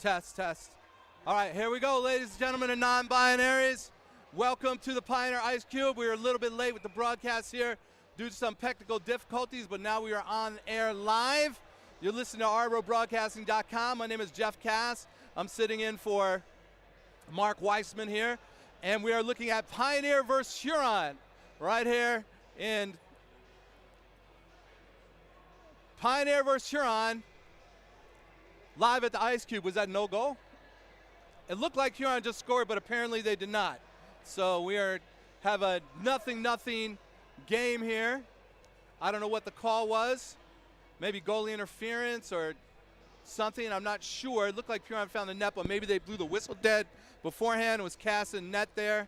Test, test. All right, here we go, ladies and gentlemen and non-binaries. Welcome to the Pioneer Ice Cube. We were a little bit late with the broadcast here due to some technical difficulties, but now we are on air live. You're listening to RBroadcasting.com. My name is Jeff Cass. I'm sitting in for Mark Weissman here, and we are looking at Pioneer versus Huron right here in Pioneer versus Huron live at the Ice Cube. Was that no goal? It looked like Huron just scored, but apparently they did not. So we have a 0-0 game here. I don't know what the call was. Maybe goalie interference or something. I'm not sure. It looked like Huron found the net, but maybe they blew the whistle dead beforehand. It was cast in net there.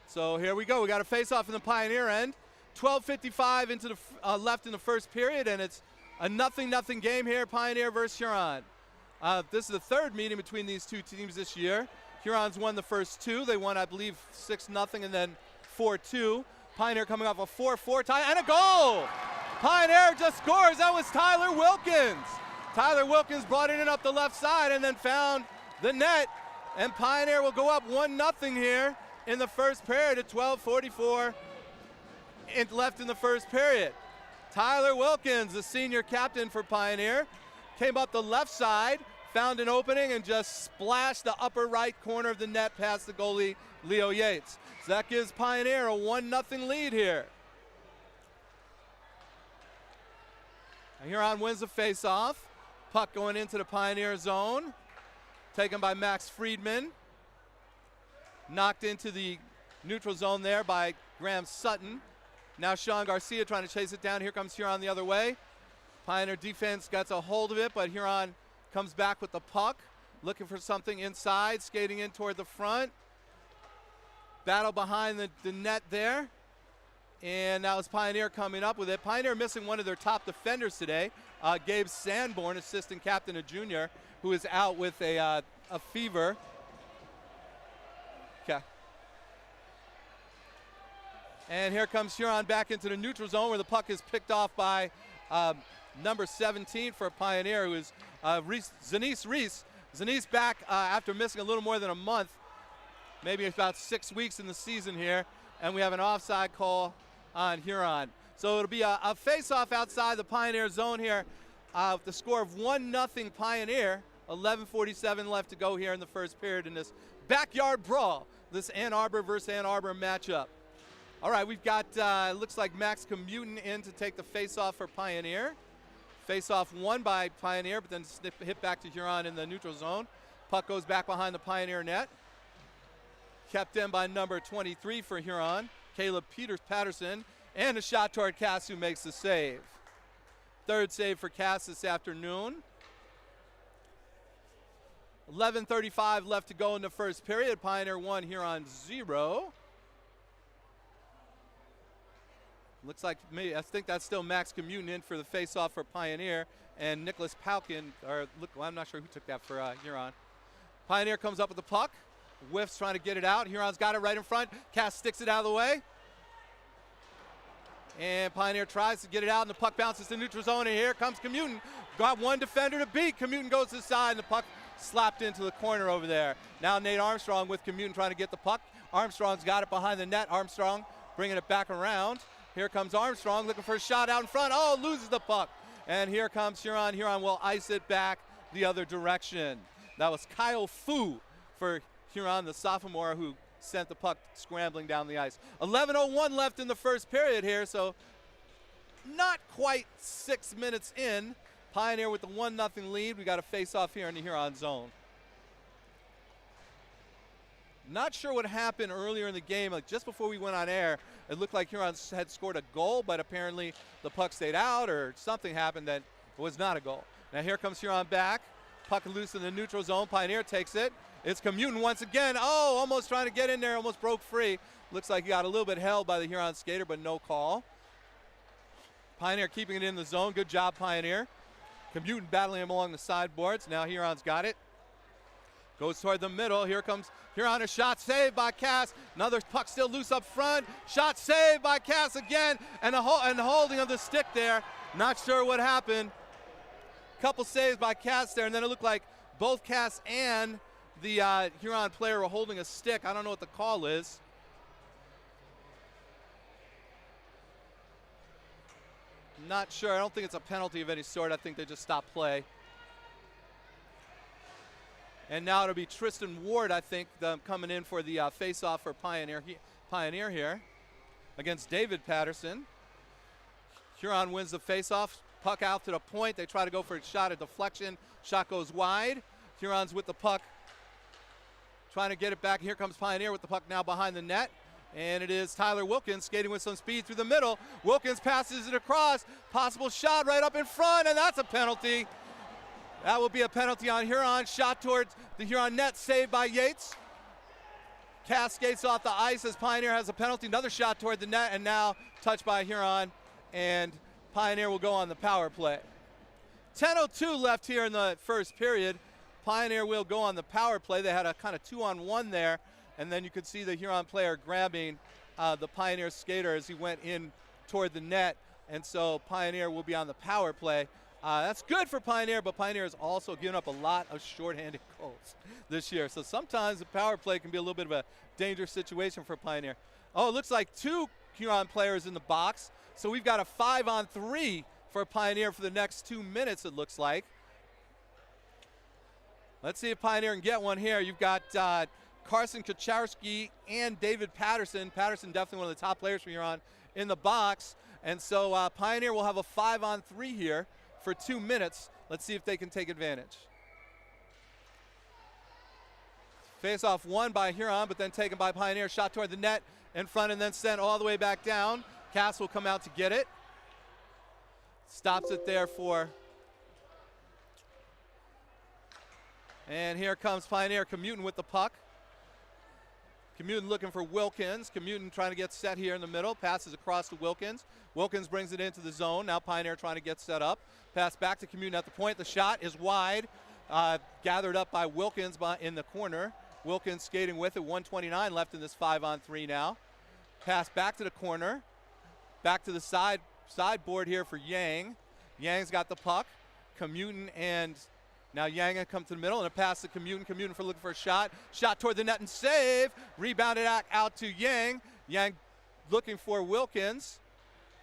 So here we go. We got a face-off in the Pioneer end. 12:55 into the left in the first period, and it's a 0-0 game here, Pioneer versus Huron. This is the third meeting between these two teams this year. Huron's won the first two. They won, I believe, 6-0 and then 4-2. Pioneer coming off a 4-4 tie and a goal. Pioneer just scores. That was Tyler Wilkins. Tyler Wilkins brought it in up the left side and then found the net. And Pioneer will go up 1-0 here in the first period at 12:44 left in the first period. Tyler Wilkins, the senior captain for Pioneer, came up the left side, found an opening, and just splashed the upper right corner of the net past the goalie, Leo Yates. So that gives Pioneer a 1-0 lead here. Huron wins the face-off. Puck going into the Pioneer zone. Taken by Max Friedman. Knocked into the neutral zone there by Graham Sutton. Now Sean Garcia trying to chase it down. Here comes Huron the other way. Pioneer defense gets a hold of it, but Huron comes back with the puck, looking for something inside, skating in toward the front. Battle behind the net there. And now it's Pioneer coming up with it. Pioneer missing one of their top defenders today, Gabe Sanborn, assistant captain, a junior, who is out with a fever. Okay. And here comes Huron back into the neutral zone where the puck is picked off by number 17 for Pioneer, who is Zanice Reese. Zanice back after missing a little more than a month, maybe about 6 weeks in the season here, and we have an offside call on Huron. So it'll be a face-off outside the Pioneer zone here with the score of 1-0 Pioneer. 11:47 left to go here in the first period in this backyard brawl, this Ann Arbor versus Ann Arbor matchup. All right, we've got, looks like Max Commutin in to take the face-off for Pioneer. Face-off won by Pioneer, but then hit back to Huron in the neutral zone. Puck goes back behind the Pioneer net. Kept in by number 23 for Huron, Caleb Patterson, and a shot toward Cass, who makes the save. Third save for Cass this afternoon. 11:35 left to go in the first period. Pioneer 1, Huron 0. Looks like me. I think that's still Max Commutin in for the face-off for Pioneer, and Nicholas Palkin, or look, well, I'm not sure who took that for Huron. Pioneer comes up with the puck. Whiffs trying to get it out. Huron's got it right in front. Cass sticks it out of the way. And Pioneer tries to get it out, and the puck bounces to neutral zone, and here comes Commutin. Got one defender to beat. Commutin goes to the side, and the puck slapped into the corner over there. Now Nate Armstrong with Commutin trying to get the puck. Armstrong's got it behind the net. Armstrong bringing it back around. Here comes Armstrong looking for a shot out in front. Oh, loses the puck. And here comes Huron. Huron will ice it back the other direction. That was Kyle Fu for Huron, the sophomore, who sent the puck scrambling down the ice. 11:01 left in the first period here, so not quite 6 minutes in. Pioneer with the 1-0 lead. We got a face-off here in the Huron zone. Not sure what happened earlier in the game. Like just before we went on air, it looked like Huron had scored a goal, but apparently the puck stayed out or something happened that was not a goal. Now here comes Huron back. Puck loose in the neutral zone. Pioneer takes it. It's Commutin once again. Oh, almost trying to get in there, almost broke free. Looks like he got a little bit held by the Huron skater, but no call. Pioneer keeping it in the zone. Good job, Pioneer. Commutin battling him along the sideboards. Now Huron's got it. Goes toward the middle. Here comes Huron. A shot saved by Cass. Another puck still loose up front. Shot saved by Cass again. And the holding of the stick there. Not sure what happened. Couple saves by Cass there, and then it looked like both Cass and the Huron player were holding a stick. I don't know what the call is. Not sure. I don't think it's a penalty of any sort. I think they just stopped play. And now it'll be Tristan Ward, I think, coming in for the face-off for Pioneer here against David Patterson. Huron wins the face-off. Puck out to the point. They try to go for a shot, a deflection. Shot goes wide. Huron's with the puck, trying to get it back. Here comes Pioneer with the puck now behind the net. And it is Tyler Wilkins skating with some speed through the middle. Wilkins passes it across. Possible shot right up in front, and that's a penalty. That will be a penalty on Huron. Shot towards the Huron net, saved by Yates. Cass skates off the ice as Pioneer has a penalty. Another shot toward the net, and now touched by Huron. And Pioneer will go on the power play. 10:02 left here in the first period. Pioneer will go on the power play. They had a kind of 2-on-1 there. And then you could see the Huron player grabbing the Pioneer skater as he went in toward the net. And so Pioneer will be on the power play. That's good for Pioneer, but Pioneer has also given up a lot of shorthanded goals this year. So sometimes the power play can be a little bit of a dangerous situation for Pioneer. Oh, it looks like 2 Huron players in the box. So we've got a 5-on-3 for Pioneer for the next 2 minutes, it looks like. Let's see if Pioneer can get one here. You've got Carson Kucharski and David Patterson. Patterson definitely one of the top players for Huron in the box. And so Pioneer will have a 5-on-3 here for 2 minutes. Let's see if they can take advantage. Face-off won by Huron, but then taken by Pioneer. Shot toward the net in front and then sent all the way back down. Cass will come out to get it. Stops it there for. And here comes Pioneer. Commutin with the puck. Commutin looking for Wilkins. Commutin trying to get set here in the middle. Passes across to Wilkins. Wilkins brings it into the zone. Now Pioneer trying to get set up. Pass back to Commutin at the point. The shot is wide. Gathered up by Wilkins in the corner. Wilkins skating with it. 1:29 left in this 5-on-3 now. Pass back to the corner. Back to the sideboard here for Yang. Yang's got the puck. Commutin and now Yang come to the middle and a pass to Commutin. Commutin looking for a shot. Shot toward the net and save. Rebounded out to Yang. Yang looking for Wilkins.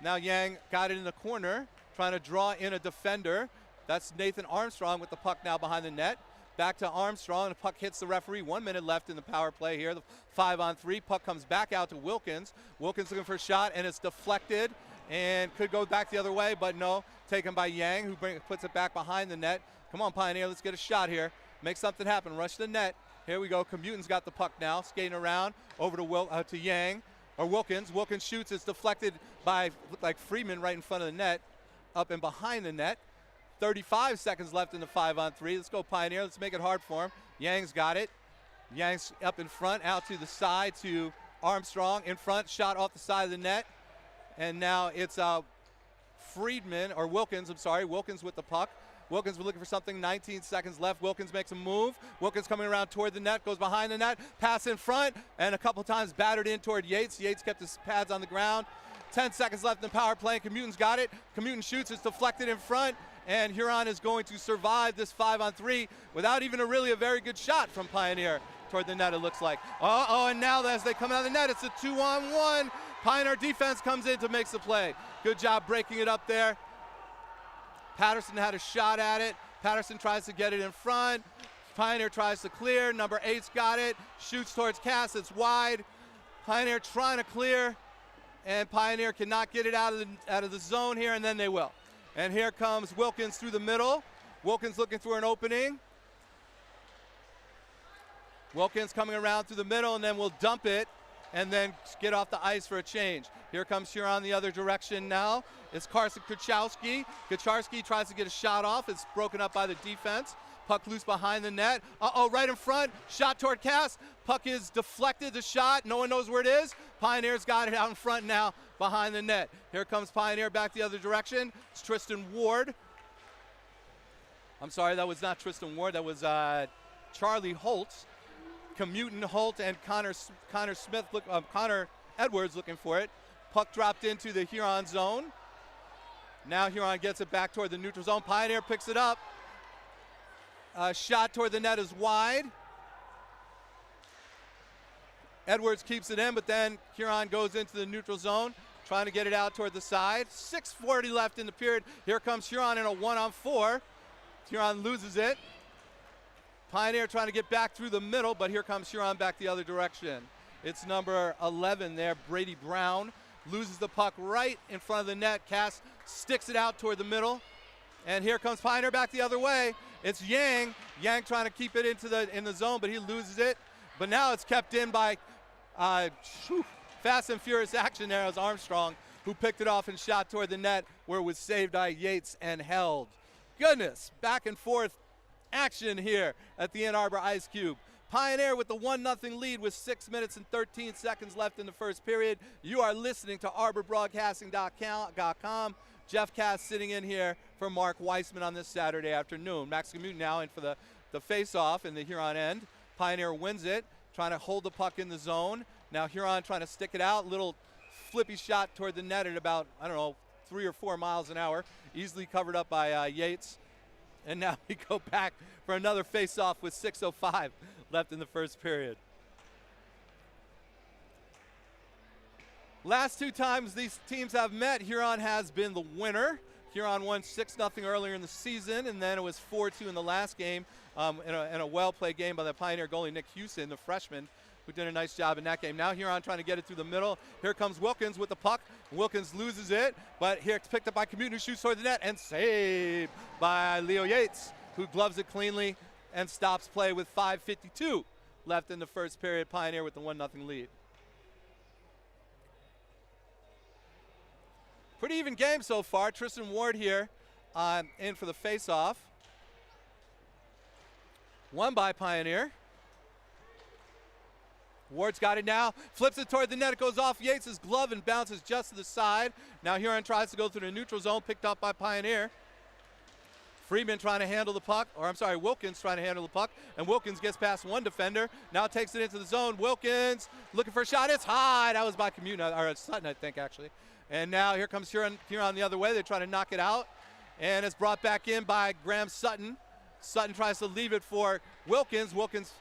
Now Yang got it in the corner, trying to draw in a defender. That's Nathan Armstrong with the puck now behind the net. Back to Armstrong, and the puck hits the referee. 1 minute left in the power play here. The 5-on-3. Puck comes back out to Wilkins. Wilkins looking for a shot, and it's deflected and could go back the other way, but no. Taken by Yang, who puts it back behind the net. Come on, Pioneer, let's get a shot here. Make something happen. Rush the net. Here we go. Commutin's got the puck now, skating around over to Yang, or Wilkins. Wilkins shoots. It's deflected by, looked like Freeman right in front of the net, up and behind the net. 35 seconds left in the 5-on-3. Let's go, Pioneer. Let's make it hard for him. Yang's got it. Yang's up in front, out to the side to Armstrong. In front, shot off the side of the net. And now it's Friedman, or Wilkins, I'm sorry. Wilkins with the puck. Wilkins was looking for something. 19 seconds left. Wilkins makes a move. Wilkins coming around toward the net, goes behind the net. Pass in front, and a couple times battered in toward Yates. Yates kept his pads on the ground. 10 seconds left in the power play. Commutin's got it. Commutin shoots. It's deflected in front. And Huron is going to survive this 5-on-3 without even a very good shot from Pioneer toward the net, it looks like. And now as they come out of the net, it's a 2-on-1. Pioneer defense comes in to make the play. Good job breaking it up there. Patterson had a shot at it. Patterson tries to get it in front. Pioneer tries to clear. Number 8's got it. Shoots towards Cass. It's wide. Pioneer trying to clear. And Pioneer cannot get it out of the zone here, and then they will. And here comes Wilkins through the middle. Wilkins looking for an opening. Wilkins coming around through the middle, and then will dump it and then get off the ice for a change. Here comes Huron the other direction now. It's Carson Kucharski. Kucharski tries to get a shot off. It's broken up by the defense. Puck loose behind the net. Right in front. Shot toward Cass. Puck is deflected. The shot. No one knows where it is. Pioneer's got it out in front now behind the net. Here comes Pioneer back the other direction. It's Tristan Ward. I'm sorry, that was not Tristan Ward. That was Charlie Holtz. Commutin, Holt, and Connor Edwards looking for it. Puck dropped into the Huron zone. Now Huron gets it back toward the neutral zone. Pioneer picks it up. Shot toward the net is wide. Edwards keeps it in, but then Huron goes into the neutral zone, trying to get it out toward the side. 6:40 left in the period. Here comes Huron in a 1-on-4. Huron loses it. Pioneer trying to get back through the middle, but here comes Huron back the other direction. It's number 11 there, Brady Brown. Loses the puck right in front of the net. Cass sticks it out toward the middle. And here comes Pioneer back the other way. It's Yang. Yang trying to keep it in the zone, but he loses it. But now it's kept in by fast and furious action there. It was Armstrong who picked it off and shot toward the net, where it was saved by Yates and held. Goodness, back and forth action here at the Ann Arbor Ice Cube. Pioneer with the 1-0 lead with 6 minutes and 13 seconds left in the first period. You are listening to ArborBroadcasting.com. Jeff Cass sitting in here for Mark Weissman on this Saturday afternoon. Max Gamut now in for the face-off in the Huron end. Pioneer wins it, trying to hold the puck in the zone. Now Huron trying to stick it out. Little flippy shot toward the net at about, 3 or 4 miles an hour. Easily covered up by Yates. And now we go back for another face-off with 6:05 left in the first period. Last 2 times these teams have met, Huron has been the winner. Huron won 6-0 earlier in the season, and then it was 4-2 in the last game in a well-played game by the Pioneer goalie Nick Houston, the freshman, who did a nice job in that game. Now Huron trying to get it through the middle. Here comes Wilkins with the puck. Wilkins loses it, but here it's picked up by Commuter, who shoots toward the net, and saved by Leo Yates, who gloves it cleanly and stops play with 5:52 left in the first period. Pioneer with the 1-0 lead. Pretty even game so far. Tristan Ward here in for the face-off. Won by Pioneer. Ward's got it now, flips it toward the net. It goes off Yates' glove and bounces just to the side. Now Huron tries to go through the neutral zone, picked up by Pioneer. Friedman trying to handle the puck, Wilkins trying to handle the puck, and Wilkins gets past one defender, now takes it into the zone. Wilkins looking for a shot, it's high. That was by or Sutton, I think, actually. And now here comes Huron the other way. They're trying to knock it out, and it's brought back in by Graham Sutton. Sutton tries to leave it for Wilkins. Wilkins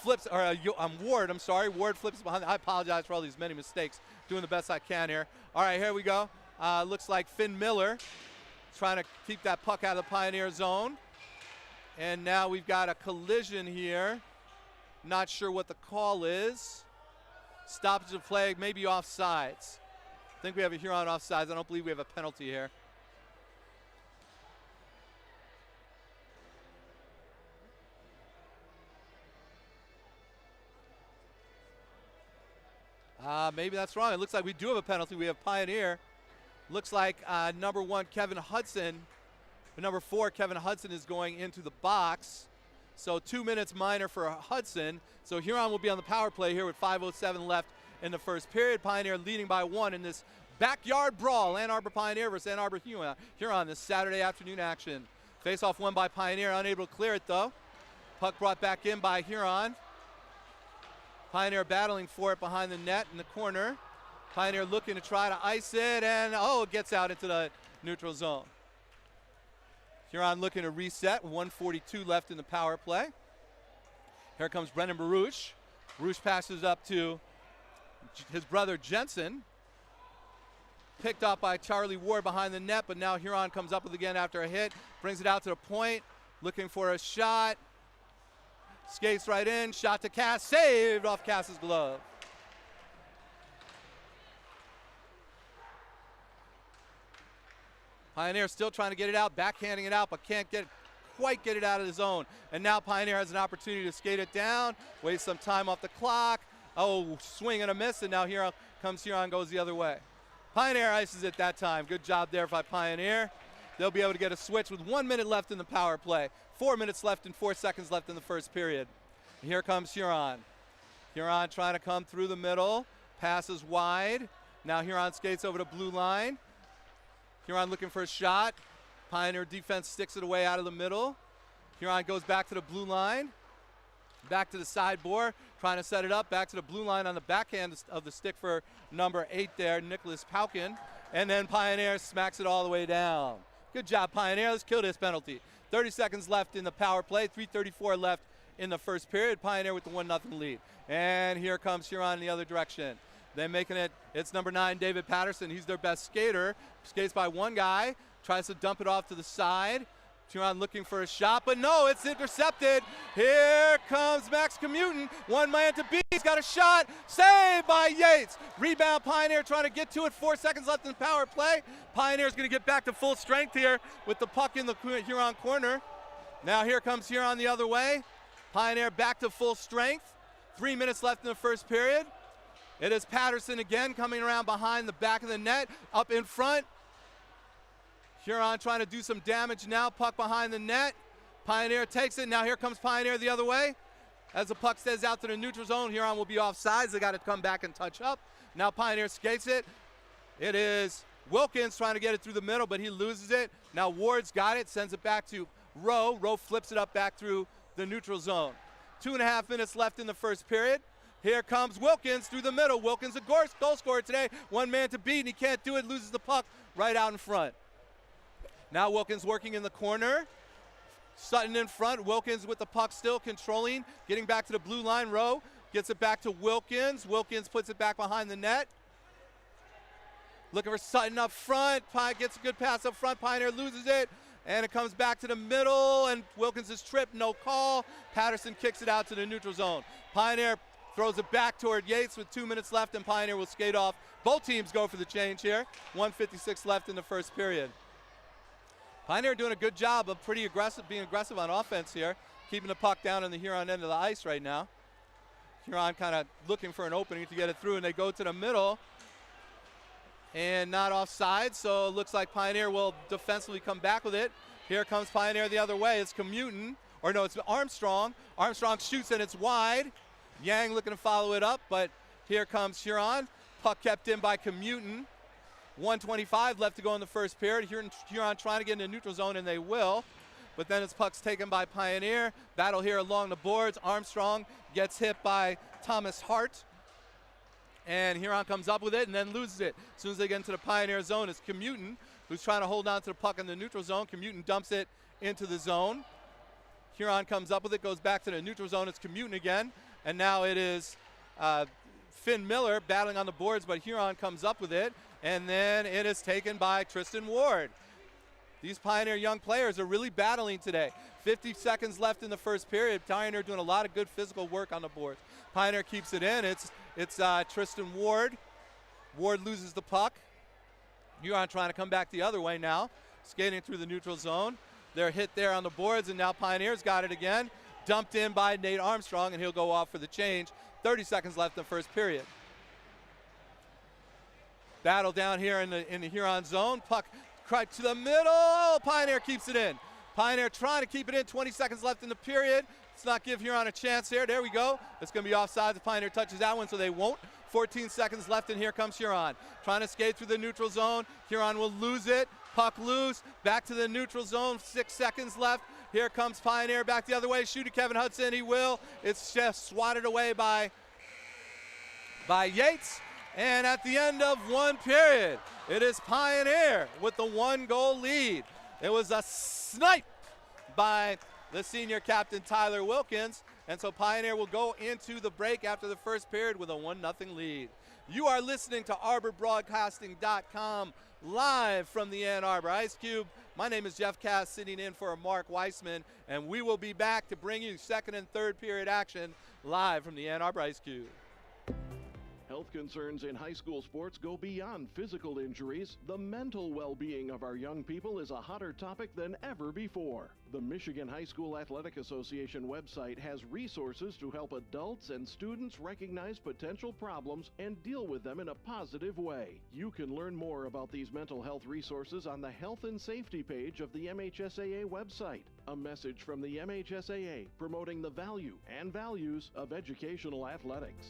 flips, Ward flips behind. I apologize for all these many mistakes. Doing the best I can here. All right, here we go. Looks like Finn Miller trying to keep that puck out of the Pioneer zone. And now we've got a collision here. Not sure what the call is. Stoppage of play, maybe offsides. I think we have a Huron offsides. I don't believe we have a penalty here. Maybe that's wrong. It looks like we do have a penalty. We have Pioneer. Looks like number 1, Kevin Hudson. Number 4, Kevin Hudson is going into the box. So 2 minutes minor for Hudson. So Huron will be on the power play here with 5:07 left in the first period. Pioneer leading by 1 in this backyard brawl. Ann Arbor Pioneer versus Ann Arbor Huron this Saturday afternoon action. Face-off won by Pioneer, unable to clear it though. Puck brought back in by Huron. Pioneer battling for it behind the net in the corner. Pioneer looking to try to ice it, and it gets out into the neutral zone. Huron looking to reset with 1:42 left in the power play. Here comes Brendan Baruch. Baruch passes up to his brother Jensen. Picked up by Charlie Ward behind the net, but now Huron comes up with it again after a hit. Brings it out to the point, looking for a shot. Skates right in, shot to Cass, saved off Cass's glove. Pioneer still trying to get it out, backhanding it out, but can't quite get it out of the zone. And now Pioneer has an opportunity to skate it down, waste some time off the clock. Swing and a miss, and now Huron goes the other way. Pioneer ices it that time. Good job there by Pioneer. They'll be able to get a switch with 1 minute left in the power play. 4 minutes left and 4 seconds left in the first period. And here comes Huron. Huron trying to come through the middle, passes wide. Now Huron skates over to blue line. Huron looking for a shot. Pioneer defense sticks it away out of the middle. Huron goes back to the blue line. Back to the sideboard, trying to set it up. Back to the blue line on the backhand of the stick for number 8 there, Nicholas Paukin. And then Pioneer smacks it all the way down. Good job, Pioneer. Let's kill this penalty. 30 seconds left in the power play. 3:34 left in the first period. Pioneer with the 1-0 lead. And here comes Huron in the other direction. They're making it. It's number 9, David Patterson. He's their best skater. Skates by one guy. Tries to dump it off to the side. Huron looking for a shot, but no, it's intercepted. Here comes Max Commutin. One man to beat. He's got a shot. Saved by Yates. Rebound, Pioneer trying to get to it. 4 seconds left in the power play. Pioneer's going to get back to full strength here with the puck in the Huron corner. Now here comes Huron the other way. Pioneer back to full strength. 3 minutes left in the first period. It is Patterson again coming around behind the back of the net. Up in front. Huron trying to do some damage now. Puck behind the net. Pioneer takes it. Now here comes Pioneer the other way. As the puck stays out to the neutral zone, Huron will be offsides. They got to come back and touch up. Now Pioneer skates it. It is Wilkins trying to get it through the middle, but he loses it. Now Ward's got it, sends it back to Rowe. Rowe flips it up back through the neutral zone. 2.5 minutes left in the first period. Here comes Wilkins through the middle. Wilkins, a goal scorer today. One man to beat, and he can't do it. Loses the puck right out in front. Now Wilkins working in the corner. Sutton in front. Wilkins with the puck still controlling. Getting back to the blue line. Rowe gets it back to Wilkins. Wilkins puts it back behind the net. Looking for Sutton up front. Gets a good pass up front. Pioneer loses it. And it comes back to the middle. And Wilkins is tripped. No call. Patterson kicks it out to the neutral zone. Pioneer throws it back toward Yates with 2 minutes left. And Pioneer will skate off. Both teams go for the change here. 1:56 left in the first period. Pioneer doing a good job of being aggressive on offense here, keeping the puck down in the Huron end of the ice right now. Huron kind of looking for an opening to get it through, and they go to the middle and not offside, so it looks like Pioneer will defensively come back with it. Here comes Pioneer the other way. It's Commutin, or no, it's Armstrong. Armstrong shoots and it's wide. Yang looking to follow it up, but here comes Huron. Puck kept in by Commutin. 1:25 left to go in the first period. Huron trying to get in the neutral zone, and they will. But then it's puck's taken by Pioneer. Battle here along the boards. Armstrong gets hit by Thomas Hart. And Huron comes up with it and then loses it. As soon as they get into the Pioneer zone, it's Commutin who's trying to hold on to the puck in the neutral zone. Commutin dumps it into the zone. Huron comes up with it, goes back to the neutral zone. It's Commutin again. And now it is Finn Miller battling on the boards, but Huron comes up with it. And then it is taken by Tristan Ward. These Pioneer young players are really battling today. 50 seconds left in the first period. Pioneer doing a lot of good physical work on the boards. Pioneer keeps it in. It's Tristan Ward. Ward loses the puck. Huron trying to come back the other way now. Skating through the neutral zone. They're hit there on the boards, and now Pioneer's got it again. Dumped in by Nate Armstrong, and he'll go off for the change. 30 seconds left in the first period. Battle down here in the Huron zone. Puck right to the middle. Pioneer keeps it in. Pioneer trying to keep it in. 20 seconds left in the period. Let's not give Huron a chance here. There we go. It's going to be offside. The Pioneer touches that one, so they won't. 14 seconds left, and here comes Huron. Trying to skate through the neutral zone. Huron will lose it. Puck loose. Back to the neutral zone. 6 seconds left. Here comes Pioneer back the other way. Shoot to Kevin Hudson. He will. It's just swatted away by Yates. And at the end of one period, it is Pioneer with the 1-goal lead. It was a snipe by the senior captain, Tyler Wilkins. And so Pioneer will go into the break after the first period with a 1-0 lead. You are listening to ArborBroadcasting.com live from the Ann Arbor Ice Cube. My name is Jeff Cass, sitting in for Mark Weissman, and we will be back to bring you second and third period action live from the Ann Arbor Ice Cube. Health concerns in high school sports go beyond physical injuries. The mental well-being of our young people is a hotter topic than ever before. The Michigan High School Athletic Association website has resources to help adults and students recognize potential problems and deal with them in a positive way. You can learn more about these mental health resources on the Health and Safety page of the MHSAA website. A message from the MHSAA promoting the value and values of educational athletics.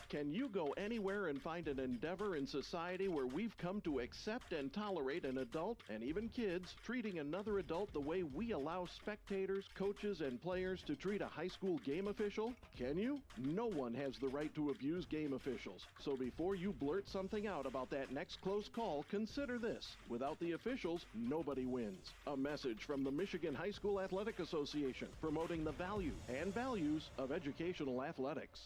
Can you go anywhere and find an endeavor in society where we've come to accept and tolerate an adult, and even kids, treating another adult the way we allow spectators, coaches, and players to treat a high school game official? Can you? No one has the right to abuse game officials. So before you blurt something out about that next close call, consider this. Without the officials, nobody wins. A message from the Michigan High School Athletic Association, promoting the value and values of educational athletics.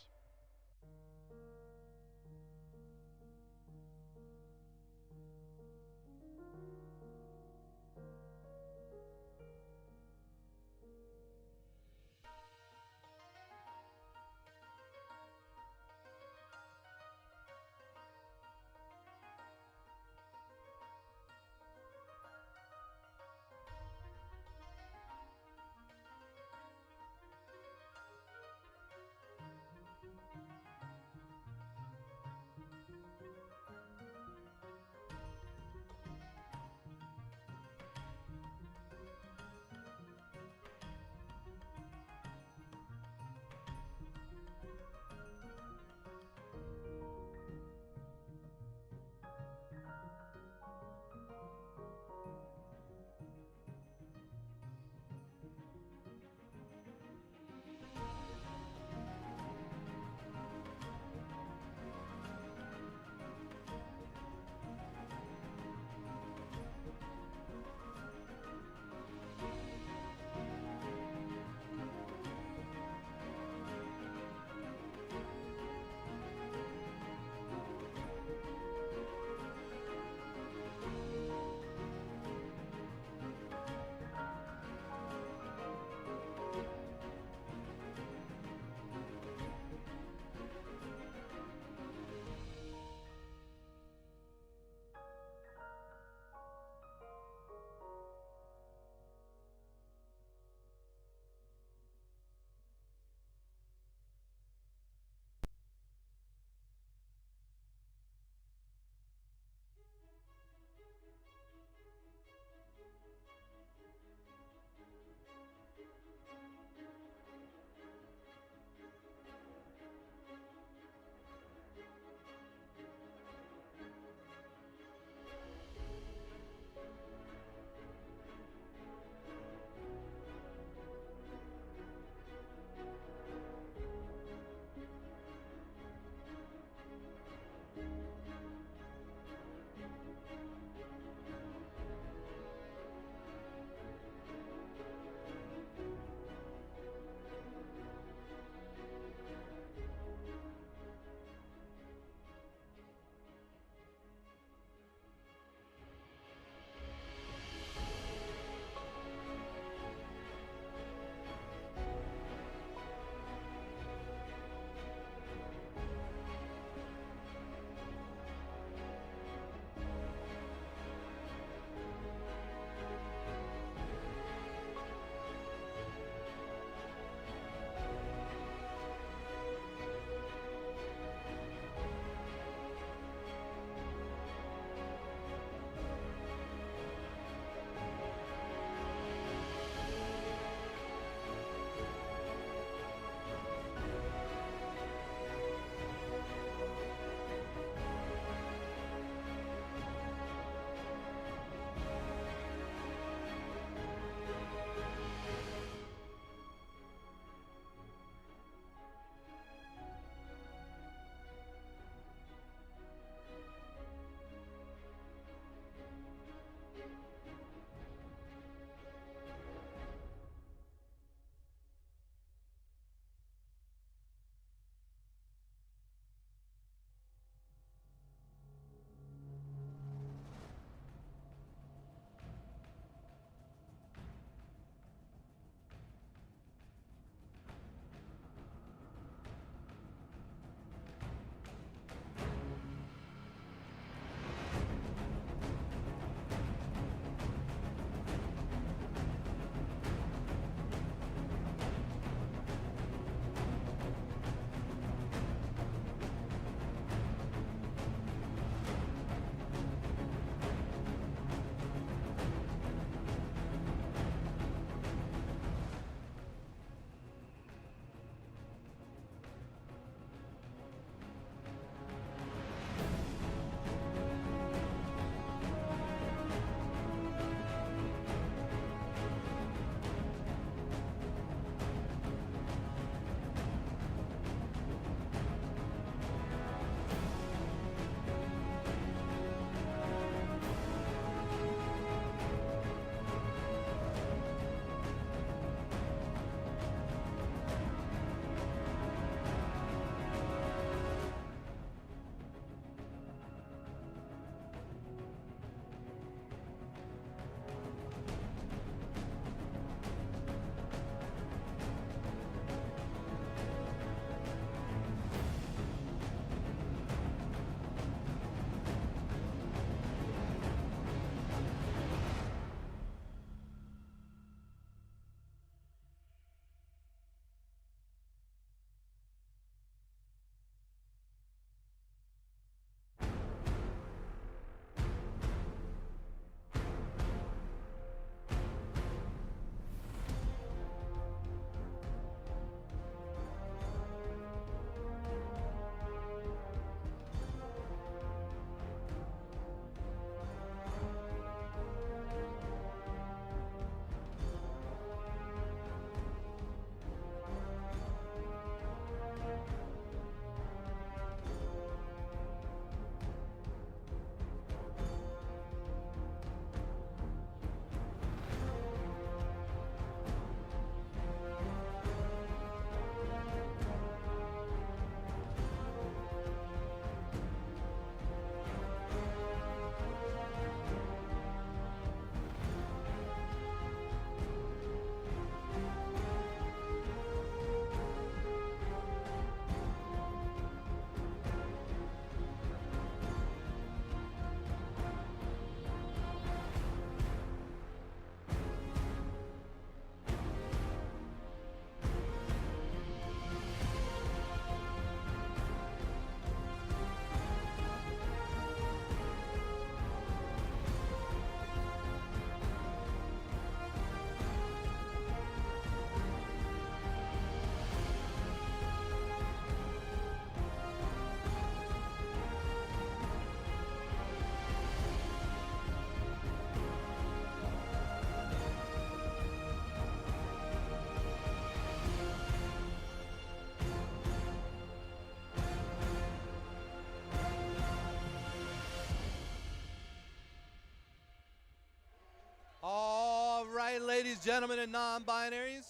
ladies, gentlemen, and non-binaries.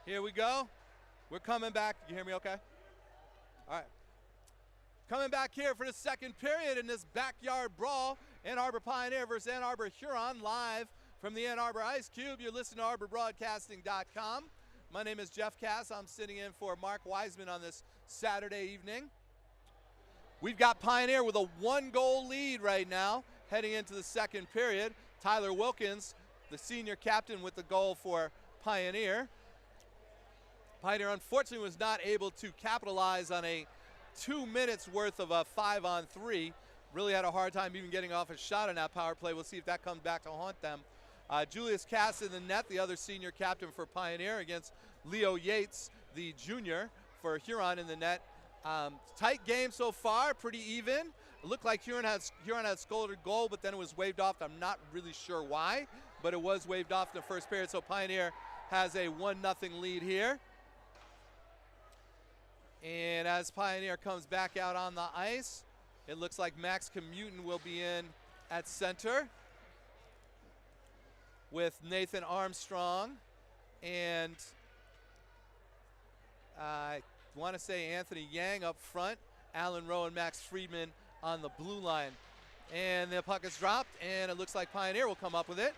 Here we go. We're coming back. You hear me okay? All right. Coming back here for the second period in this backyard brawl. Ann Arbor Pioneer versus Ann Arbor Huron, live from the Ann Arbor Ice Cube. You're listening to ArborBroadcasting.com. My name is Jeff Cass. I'm sitting in for Mark Wiseman on this Saturday evening. We've got Pioneer with a 1-goal lead right now heading into the second period. Tyler Wilkins, the senior captain, with the goal for Pioneer. Pioneer unfortunately was not able to capitalize on a 2 minutes worth of a 5-on-3. Really had a hard time even getting off a shot on that power play. We'll see if that comes back to haunt them. Julius Cass in the net, the other senior captain for Pioneer, against Leo Yates, the junior for Huron, in the net. Tight game so far, pretty even. It looked like Huron had scored a goal, but then it was waved off. I'm not really sure why, but it was waved off in the first period, so Pioneer has a 1-0 lead here. And as Pioneer comes back out on the ice, it looks like Max Commuton will be in at center with Nathan Armstrong and I want to say Anthony Yang up front, Alan Rowe and Max Friedman on the blue line. And the puck is dropped, and it looks like Pioneer will come up with it.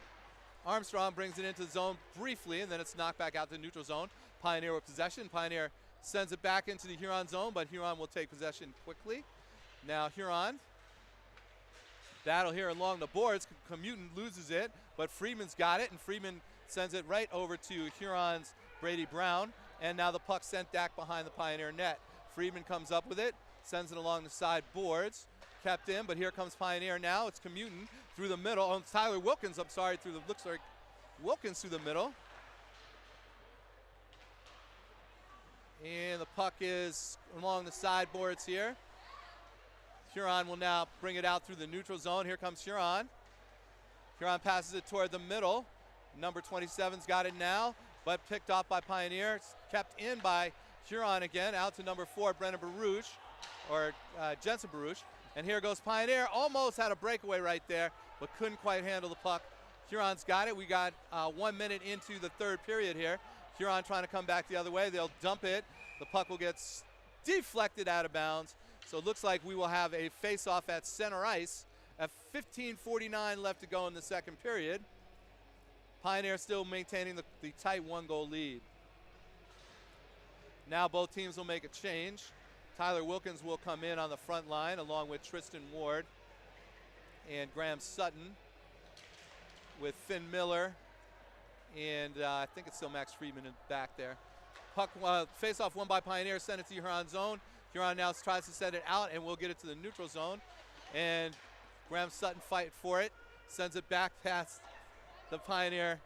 Armstrong brings it into the zone briefly, and then it's knocked back out to the neutral zone. Pioneer with possession. Pioneer sends it back into the Huron zone, but Huron will take possession quickly. Now Huron battle here along the boards. Commuton loses it, but Friedman's got it, and Friedman sends it right over to Huron's Brady Brown. And now the puck sent back behind the Pioneer net. Friedman comes up with it, sends it along the side boards. Kept in, but here comes Pioneer now. It's Commuton through the middle. Oh, Tyler Wilkins, I'm sorry, looks like Wilkins through the middle. And the puck is along the sideboards here. Huron will now bring it out through the neutral zone. Here comes Huron. Huron passes it toward the middle. Number 27's got it now, but picked off by Pioneer. It's kept in by Huron again, out to number 4, Brennan Baruch, or Jensen Baruch. And here goes Pioneer. Almost had a breakaway right there, but couldn't quite handle the puck. Huron's got it. We got 1 minute into the third period here. Huron trying to come back the other way. They'll dump it. The puck will get deflected out of bounds. So it looks like we will have a face-off at center ice at 15:49 left to go in the second period. Pioneer still maintaining the tight 1-goal lead. Now both teams will make a change. Tyler Wilkins will come in on the front line along with Tristan Ward and Graham Sutton, with Finn Miller and I think it's still Max Friedman in the back there. Puck face-off won by Pioneer, send it to Huron zone. Huron now tries to send it out, and we'll get it to the neutral zone. And Graham Sutton fight for it, sends it back past the Pioneer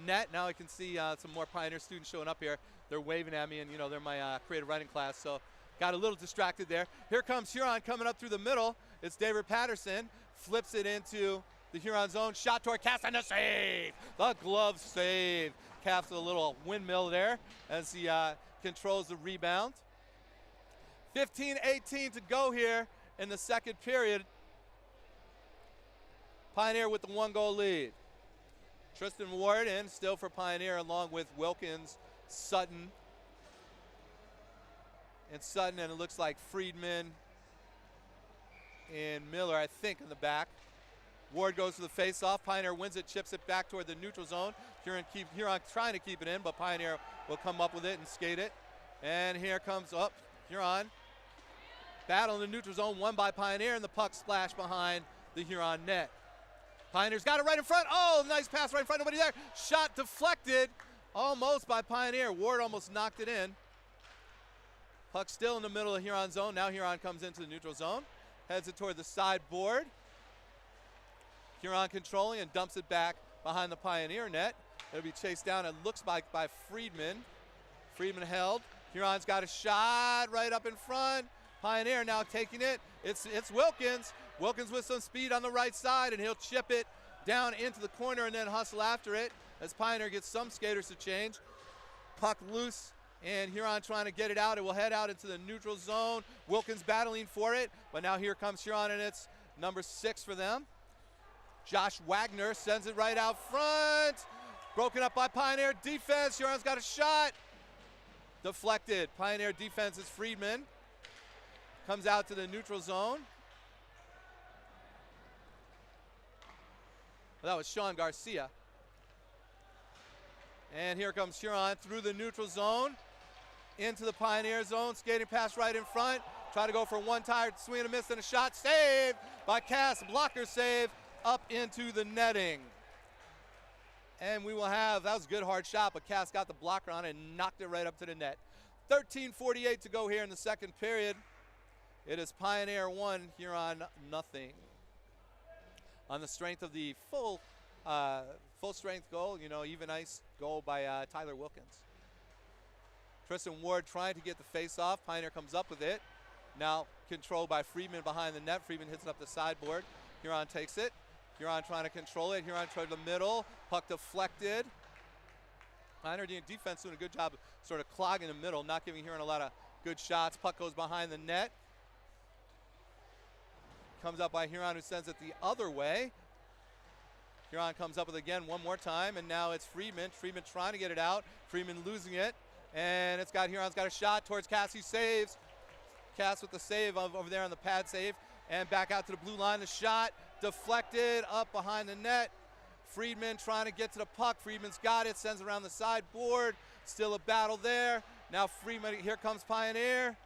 net. Now I can see some more Pioneer students showing up here. They're waving at me, and you know they're my creative writing class, so got a little distracted there. Here comes Huron coming up through the middle. It's David Patterson, flips it into the Huron zone, shot toward Cass, and a save. The glove save. Cass with a little windmill there as he controls the rebound. 15:18 to go here in the second period. Pioneer with the 1-goal lead. Tristan Ward in still for Pioneer, along with Wilkins, Sutton, and it looks like Friedman and Miller, I think, in the back. Ward goes to the face-off. Pioneer wins it, chips it back toward the neutral zone. Huron trying to keep it in, but Pioneer will come up with it and skate it. And here comes up Huron. Battle in the neutral zone, won by Pioneer, and the puck splashed behind the Huron net. Pioneer's got it right in front. Oh, nice pass right in front, nobody there. Shot deflected almost by Pioneer. Ward almost knocked it in. Puck still in the middle of the Huron zone. Now Huron comes into the neutral zone, heads it toward the sideboard. Huron controlling and dumps it back behind the Pioneer net. It'll be chased down, it looks like, by Friedman. Friedman held. Huron's got a shot right up in front. Pioneer now taking it. It's Wilkins. Wilkins with some speed on the right side, and he'll chip it down into the corner and then hustle after it as Pioneer gets some skaters to change. Puck loose, and Huron trying to get it out. It will head out into the neutral zone. Wilkins battling for it, but now here comes Huron, and it's number 6 for them. Josh Wagner sends it right out front. Broken up by Pioneer defense. Huron's got a shot. Deflected. Pioneer defense is Friedman. Comes out to the neutral zone. That was Sean Garcia. And here comes Huron through the neutral zone into the Pioneer zone. Skating pass right in front. Try to go for one tired swing and a miss and a shot. Saved by Cass. Blocker save up into the netting. And we will have, that was a good hard shot, but Cass got the blocker on it and knocked it right up to the net. 13:48 to go here in the second period. It is Pioneer 1, Huron nothing. On the strength of the full strength goal, even ice goal by Tyler Wilkins. Tristan Ward trying to get the face off. Pioneer comes up with it. Now controlled by Friedman behind the net. Friedman hits it up the sideboard. Huron takes it. Huron trying to control it. Huron tried the middle. Puck deflected. Pioneer defense doing a good job of sort of clogging the middle, not giving Huron a lot of good shots. Puck goes behind the net. Comes up by Huron, who sends it the other way. Huron comes up with it again one more time, and now it's Friedman. Friedman trying to get it out. Friedman losing it. And Huron's got a shot towards Cass, who saves. Cass with the save over there on the pad save. And back out to the blue line. The shot deflected up behind the net. Friedman trying to get to the puck. Friedman's got it, sends it around the sideboard. Still a battle there. Now Friedman, here comes Pioneer.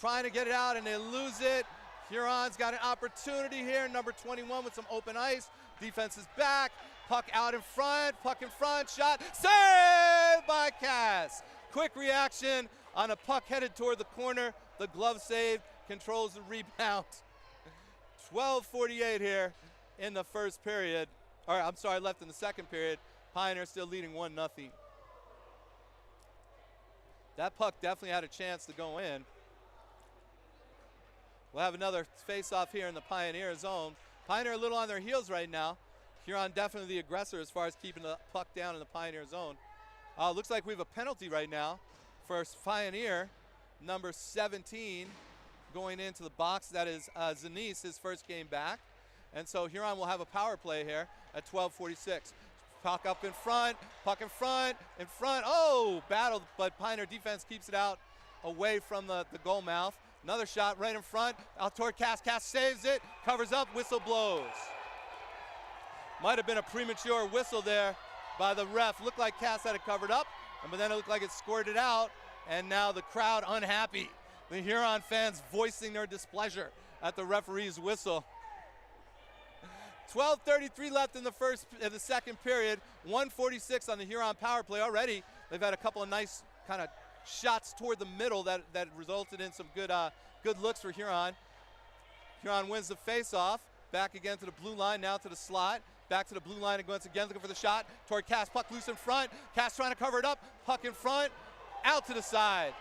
Trying to get it out, and they lose it. Huron's got an opportunity here. Number 21 with some open ice. Defense is back. Puck out in front. Puck in front. Shot. Saved by Cass. Quick reaction on a puck headed toward the corner. The glove save controls the rebound. 12:48 here in the first period. Left in the second period. Pioneer still leading 1-0. That puck definitely had a chance to go in. We'll have another face-off here in the Pioneer zone. Pioneer a little on their heels right now. Huron definitely the aggressor as far as keeping the puck down in the Pioneer zone. Looks like we have a penalty right now for Pioneer, number 17, going into the box. That is Zanis, his first game back. And so Huron will have a power play here at 12:46. Puck up in front, in front. Oh, battled, but Pioneer defense keeps it out away from the goal mouth. Another shot right in front, out toward Cass. Cass saves it, covers up, whistle blows. Might have been a premature whistle there by the ref. Looked like Cass had it covered up, but then it looked like it squirted out, and now the crowd unhappy. The Huron fans voicing their displeasure at the referee's whistle. 12:33 left in the second period. 1:46 on the Huron power play already. They've had a couple of nice kind of shots toward the middle that resulted in some good looks for Huron. Huron wins the face-off. Back again to the blue line, now to the slot. Back to the blue line and once again looking for the shot toward Cass. Puck loose in front. Cass trying to cover it up. Puck in front. Out to the side.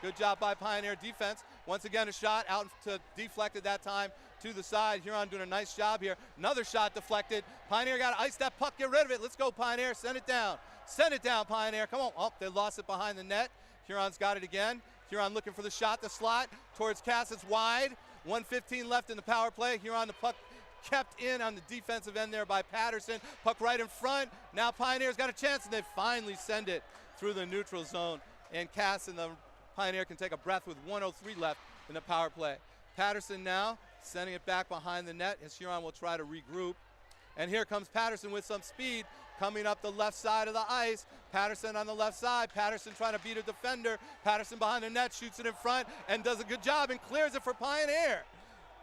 Good job by Pioneer defense. Once again a shot out to deflected that time to the side. Huron doing a nice job here. Another shot deflected. Pioneer got to ice that puck. Get rid of it. Let's go Pioneer. Send it down. Send it down, Pioneer. Come on. Oh, they lost it behind the net. Huron's got it again. Huron looking for the shot, the slot towards Cass. It's wide. 1:15 left in the power play. Huron, the puck kept in on the defensive end there by Patterson. Puck right in front. Now Pioneer's got a chance, and they finally send it through the neutral zone. And Cass and the Pioneer can take a breath with 1:03 left in the power play. Patterson now sending it back behind the net as Huron will try to regroup. And here comes Patterson with some speed coming up the left side of the ice. Patterson on the left side. Patterson trying to beat a defender. Patterson behind the net, shoots it in front and does a good job and clears it for Pioneer.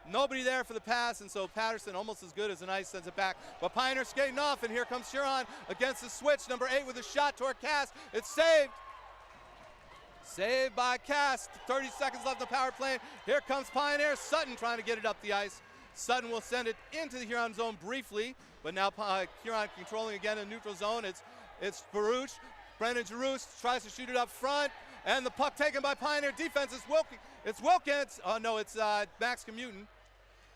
Nobody there for the pass, and so Patterson, almost as good as an ice, sends it back. But Pioneer skating off, and here comes Huron against the switch. Number 8 with a shot toward Cass. It's saved. Saved by Cass. 30 seconds left in the power play. Here comes Pioneer. Sutton trying to get it up the ice. Sutton will send it into the Huron zone briefly, but now Huron controlling again in the neutral zone. It's Baruch. Brendan Giroux tries to shoot it up front, and the puck taken by Pioneer defense. It's Wilkins. Oh no, it's Max Commutin,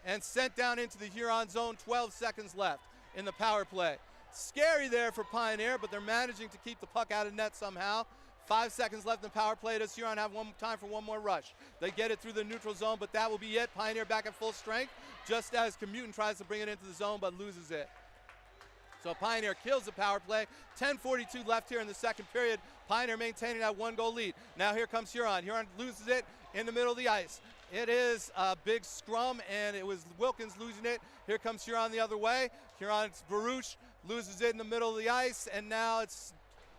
and sent down into the Huron zone. 12 seconds left in the power play. Scary there for Pioneer, but they're managing to keep the puck out of net somehow. 5 seconds left in the power play. Does Huron have time for one more rush? They get it through the neutral zone, but that will be it. Pioneer back at full strength, just as Commuton tries to bring it into the zone, but loses it. So Pioneer kills the power play. 10:42 left here in the second period. Pioneer maintaining that 1-goal lead. Now here comes Huron. Huron loses it in the middle of the ice. It is a big scrum, and it was Wilkins losing it. Here comes Huron the other way. Huron's Baruch loses it in the middle of the ice, and now it's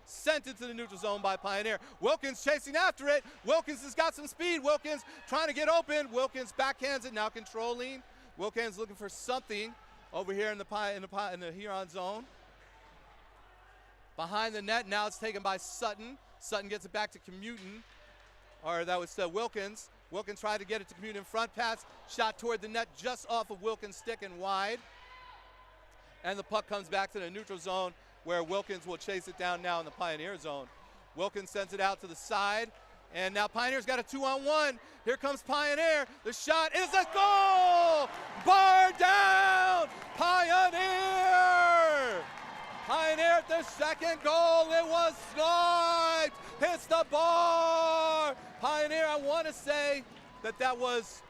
sent into the neutral zone by Pioneer. Wilkins chasing after it. Wilkins has got some speed. Wilkins trying to get open. Wilkins backhands it, now controlling. Wilkins looking for something over here in the Huron zone. Behind the net, now it's taken by Sutton. Sutton gets it back to Commuton, or that was Wilkins. Wilkins tried to get it to Commuton in front pass, shot toward the net just off of Wilkins' stick and wide. And the puck comes back to the neutral zone where Wilkins will chase it down now in the Pioneer zone. Wilkins sends it out to the side, and now Pioneer's got a 2-on-1. Here comes Pioneer. The shot is a goal! Bar down! Pioneer! Pioneer at the second goal. It was sniped. Hits the bar. Pioneer, I want to say that was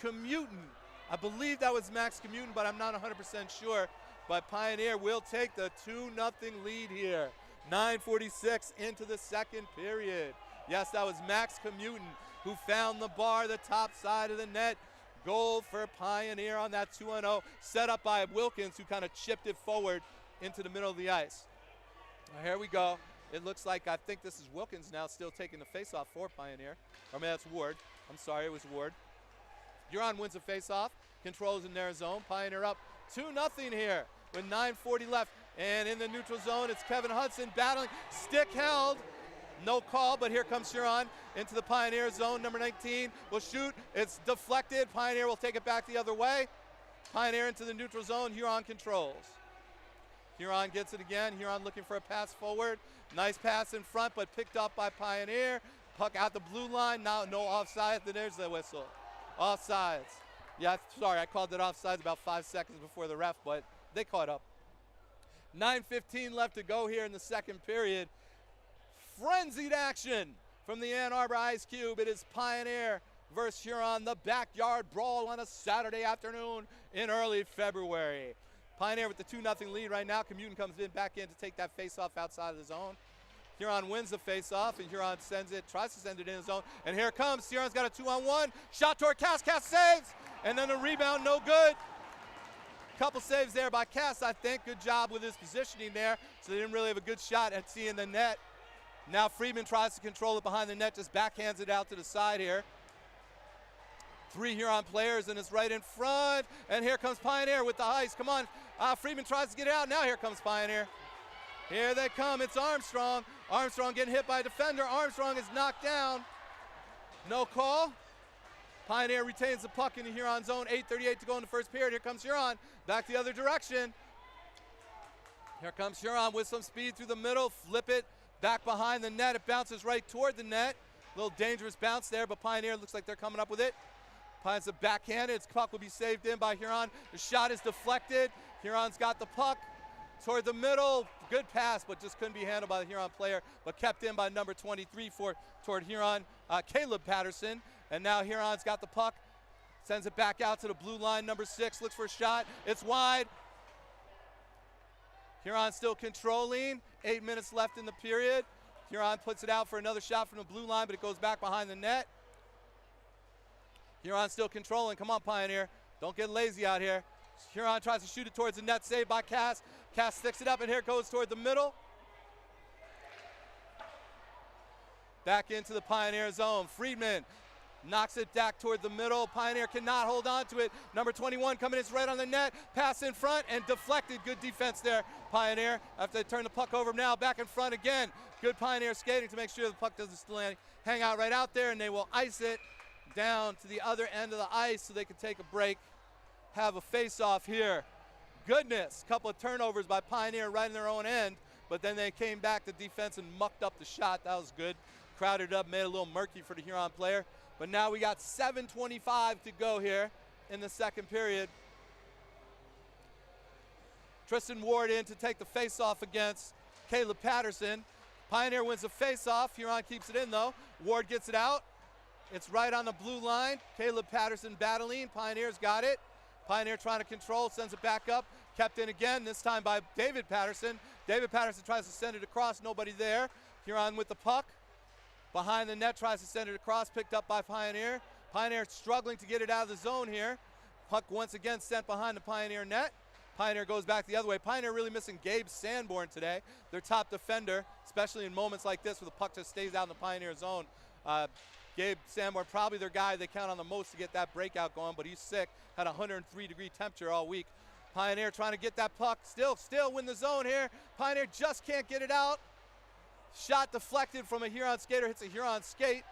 Commuton. I believe that was Max Commuton, but I'm not 100% sure. But Pioneer will take the 2-0 lead here. 9:46 into the second period. Yes, that was Max Commuton who found the bar, the top side of the net. Goal for Pioneer on that 2-0, set up by Wilkins, who kind of chipped it forward into the middle of the ice. Here we go. It looks like, I think this is Wilkins now still taking the faceoff for Pioneer. I mean, that's Ward. I'm sorry, it was Ward. Huron wins the faceoff, controls in their zone. Pioneer up 2-0 here with 9:40 left. And in the neutral zone, it's Kevin Hudson battling, stick held. No call, but here comes Huron into the Pioneer zone. Number 19 will shoot. It's deflected. Pioneer will take it back the other way. Pioneer into the neutral zone. Huron controls. Huron gets it again. Huron looking for a pass forward. Nice pass in front, but picked up by Pioneer. Puck out the blue line. Now no offside. Then there's the whistle. Offsides. Yeah, sorry, I called it offsides about 5 seconds before the ref, but they caught up. 9:15 left to go here in the second period. Frenzied action from the Ann Arbor Ice Cube. It is Pioneer versus Huron, the backyard brawl on a Saturday afternoon in early February. Pioneer with the 2-0 lead right now. Commuton comes back in to take that face-off outside of the zone. Huron wins the face-off, and Huron tries to send it in the zone. And here it comes. Huron's got a 2-on-1. Shot toward Cass. Cass saves, and then a rebound, no good. Couple saves there by Cass, I think. Good job with his positioning there. So they didn't really have a good shot at seeing the net. Now Friedman tries to control it behind the net, just backhands it out to the side here. 3 Huron players, and it's right in front. And here comes Pioneer with the ice. Come on. Friedman tries to get it out. Now here comes Pioneer. Here they come. It's Armstrong. Armstrong getting hit by a defender. Armstrong is knocked down. No call. Pioneer retains the puck in the Huron zone. 8:38 to go in the first period. Here comes Huron. Back the other direction. Here comes Huron with some speed through the middle. Flip it back behind the net. It bounces right toward the net. A little dangerous bounce there, but Pioneer looks like they're coming up with it. Pioneer's a backhand. Its puck will be saved in by Huron. The shot is deflected. Huron's got the puck toward the middle. Good pass, but just couldn't be handled by the Huron player, but kept in by number 23 toward Huron, Caleb Patterson. And now Huron's got the puck. Sends it back out to the blue line. Number 6 looks for a shot. It's wide. Huron still controlling. 8 minutes left in the period. Huron puts it out for another shot from the blue line, but it goes back behind the net. Huron still controlling. Come on, Pioneer. Don't get lazy out here. Huron tries to shoot it towards the net. Saved by Cass. Cass sticks it up, and here it goes toward the middle. Back into the Pioneer zone. Friedman knocks it back toward the middle. Pioneer cannot hold on to it. Number 21 coming in, it's right on the net. Pass in front and deflected. Good defense there, Pioneer. After they turn the puck over now, back in front again. Good Pioneer skating to make sure the puck doesn't still hang out right out there, and they will ice it down to the other end of the ice so they can take a break, have a face-off here. Goodness, couple of turnovers by Pioneer right in their own end, but then they came back to defense and mucked up the shot. That was good. Crowded up, made it a little murky for the Huron player. But now we got 7:25 to go here in the second period. Tristan Ward in to take the face-off against Caleb Patterson. Pioneer wins the face-off. Huron keeps it in, though. Ward gets it out. It's right on the blue line. Caleb Patterson battling. Pioneer's got it. Pioneer trying to control, sends it back up. Kept in again, this time by David Patterson. David Patterson tries to send it across, nobody there. Huron with the puck. Behind the net, tries to send it across, picked up by Pioneer. Pioneer struggling to get it out of the zone here. Puck once again sent behind the Pioneer net. Pioneer goes back the other way. Pioneer really missing Gabe Sanborn today, their top defender, especially in moments like this where the puck just stays out in the Pioneer zone. Gabe Sanborn, probably their guy they count on the most to get that breakout going, but he's sick. Had a 103-degree temperature all week. Pioneer trying to get that puck, still win the zone here. Pioneer just can't get it out. Shot deflected from a Huron skater, hits a Huron skate.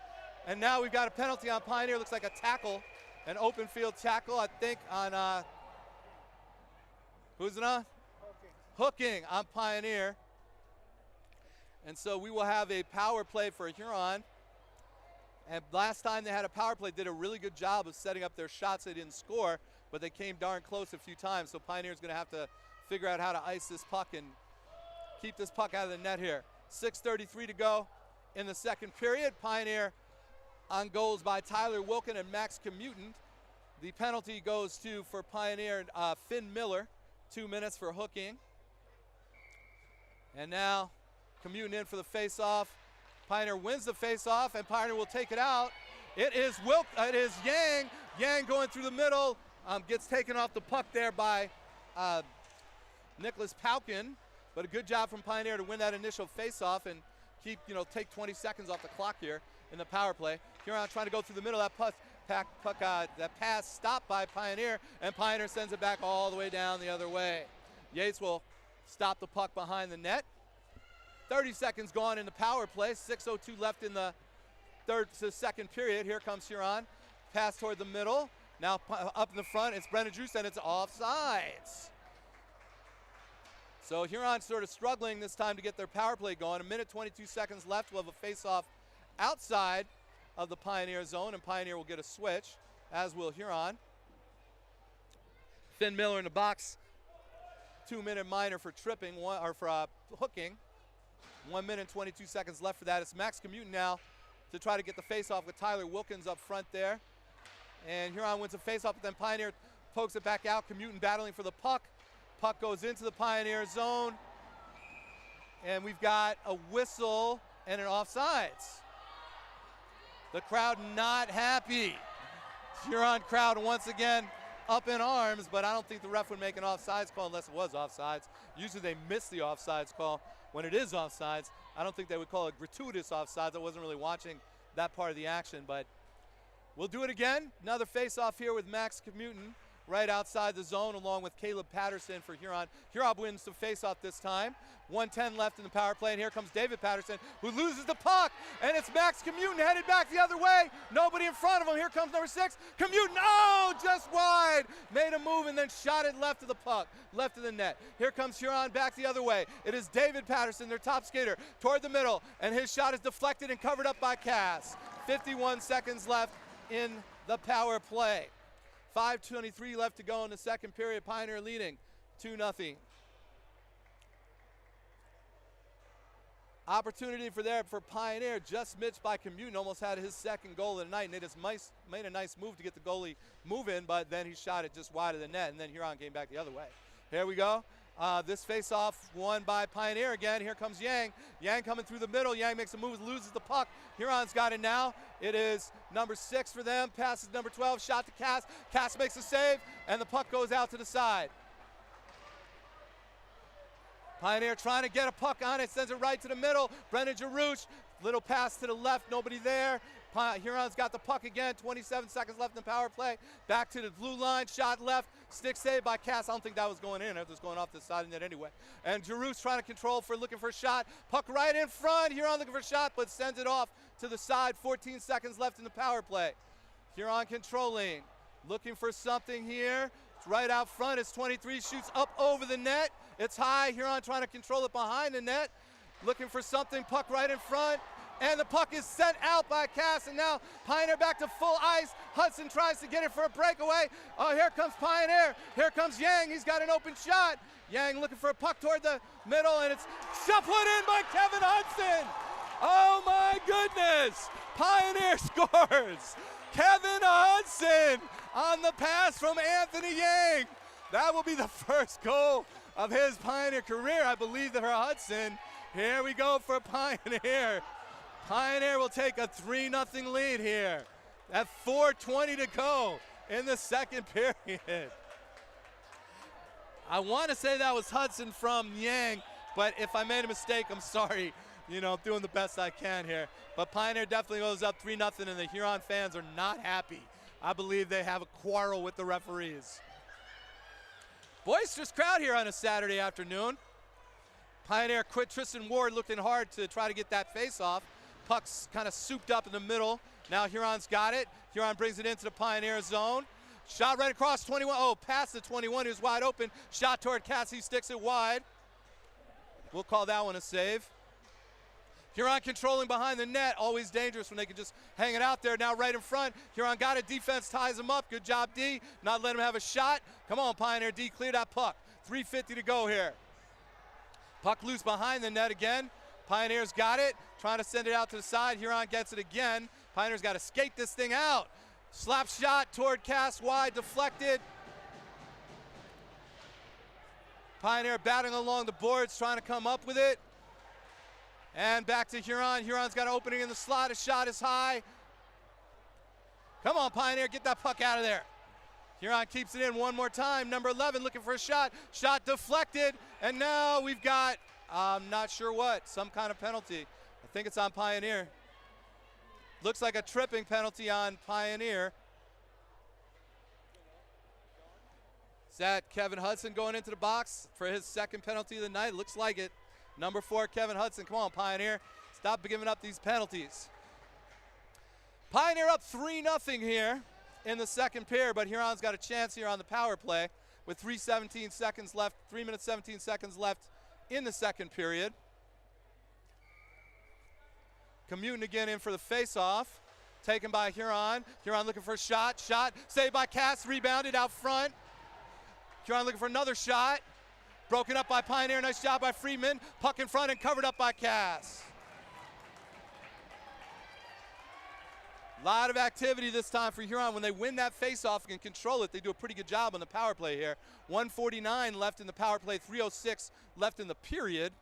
And now we've got a penalty on Pioneer. Looks like a tackle, an open field tackle, I think, on, who's it on? Hooking on Pioneer. And so we will have a power play for Huron. And last time they had a power play, did a really good job of setting up their shots. They didn't score, but they came darn close a few times. So Pioneer's going to have to figure out how to ice this puck and keep this puck out of the net here. 6:33 to go in the second period. Pioneer on goals by Tyler Wilkin and Max Commutant. The penalty goes to, for Pioneer, Finn Miller. 2 minutes for hooking. And now Commutant in for the face-off. Pioneer wins the face-off, and Pioneer will take it out. It is Yang. Yang going through the middle. Gets taken off the puck there by Nicholas Paukin. But a good job from Pioneer to win that initial face-off and keep, take 20 seconds off the clock here in the power play. Huron trying to go through the middle. That pass stopped by Pioneer, and Pioneer sends it back all the way down the other way. Yates will stop the puck behind the net. 30 seconds gone in the power play. 6:02 left in the second period. Here comes Huron. Pass toward the middle. Now up in the front, it's Brendan Drews, and it's offsides. So Huron sort of struggling this time to get their power play going. 1 minute 22 seconds left. We'll have a face-off outside of the Pioneer zone, and Pioneer will get a switch, as will Huron. Finn Miller in the box. 2-minute minor for tripping, for hooking. 1 minute 22 seconds left for that. It's Max Commutant now to try to get the face-off with Tyler Wilkins up front there. And Huron wins the face-off, but then Pioneer pokes it back out. Commutant battling for the puck. Puck goes into the Pioneer zone. And we've got a whistle and an offsides. The crowd not happy. Huron crowd once again up in arms, but I don't think the ref would make an offsides call unless it was offsides. Usually they miss the offsides call when it is offsides. I don't think they would call it gratuitous offsides. I wasn't really watching that part of the action, but we'll do it again. Another face-off here with Max Commutant right outside the zone, along with Caleb Patterson for Huron. Huron wins the face-off this time. 1:10 left in the power play, and here comes David Patterson, who loses the puck, and it's Max Commutant headed back the other way. Nobody in front of him. Here comes number 6, Commutant. Oh, just wide. Made a move and then shot it left of the puck, left of the net. Here comes Huron back the other way. It is David Patterson, their top skater, toward the middle, and his shot is deflected and covered up by Cass. 51 seconds left in the power play. 5:23 left to go in the second period. Pioneer leading 2-0. Opportunity for Pioneer, just missed by Commutant. Almost had his second goal of the night, and they just made a nice move to get the goalie moving, but then he shot it just wide of the net, and then Huron came back the other way. Here we go. This face-off won by Pioneer again. Here comes Yang. Yang coming through the middle. Yang makes a move, loses the puck. Huron's got it now. It is number 6 for them. Passes number 12. Shot to Cass. Cass makes a save, and the puck goes out to the side. Pioneer trying to get a puck on it. Sends it right to the middle. Brendan Jarouche. Little pass to the left. Nobody there. Huron's got the puck again. 27 seconds left in the power play. Back to the blue line. Shot left. Stick save by Cass. I don't think that was going in. It was going off the side of the net anyway. And Jarouche trying to control looking for a shot. Puck right in front. Huron looking for a shot, but sends it off to the side. 14 seconds left in the power play. Huron controlling. Looking for something here. It's right out front. It's 23. Shoots up over the net. It's high. Huron trying to control it behind the net. Looking for something. Puck right in front. and the puck is sent out by Cass, and now Pioneer back to full ice. Hudson tries to get it for a breakaway. Oh, here comes Pioneer. Here comes Yang. He's got an open shot. Yang looking for a puck toward the middle, and it's shot put in by Kevin Hudson. Oh my goodness! Pioneer scores. Kevin Hudson on the pass from Anthony Yang. That will be the first goal of his Pioneer career, I believe, for Hudson. Here we go for Pioneer. Pioneer will take a 3-0 lead here at 4:20 to go in the second period. I want to say that was Hudson from Yang, but if I made a mistake, I'm sorry. You know, I'm doing the best I can here. But Pioneer definitely goes up 3-0, and the Huron fans are not happy. I believe they have a quarrel with the referees. Boisterous crowd here on a Saturday afternoon. Pioneer quit Tristan Ward looking hard to try to get that face off. Puck's kind of souped up in the middle. Now Huron's got it. Huron brings it into the Pioneer zone. Shot right across 21. Oh, past the 21, who's wide open. Shot toward Cassie, sticks it wide. We'll call that one a save. Huron controlling behind the net, always dangerous when they can just hang it out there. Now right in front, Huron got it, defense ties him up. Good job, D. Not let him have a shot. Come on, Pioneer D, clear that puck. 3:50 to go here. Puck loose behind the net again. Pioneer's got it, trying to send it out to the side. Huron gets it again. Pioneer's got to skate this thing out. Slap shot toward Cass, wide, deflected. Pioneer batting along the boards, trying to come up with it. And back to Huron. Huron's got an opening in the slot. A shot is high. Come on, Pioneer, get that puck out of there. Huron keeps it in one more time. Number 11 looking for a shot. Shot deflected. And now we've got, I'm not sure what, some kind of penalty. I think it's on Pioneer. Looks like a tripping penalty on Pioneer. Is that Kevin Hudson going into the box for his second penalty of the night? Looks like it. Number 4, Kevin Hudson. Come on, Pioneer. Stop giving up these penalties. Pioneer up 3-0 here in the second period, but Huron's got a chance here on the power play with 3 minutes 17 seconds left in the second period. Commuting again in for the face-off. Taken by Huron. Huron looking for a shot. Shot saved by Cass, rebounded out front. Huron looking for another shot. Broken up by Pioneer, nice job by Freeman. Puck in front and covered up by Cass. A lot of activity this time for Huron. When they win that face-off and can control it, they do a pretty good job on the power play here. 1:49 left in the power play, 3:06 left in the period.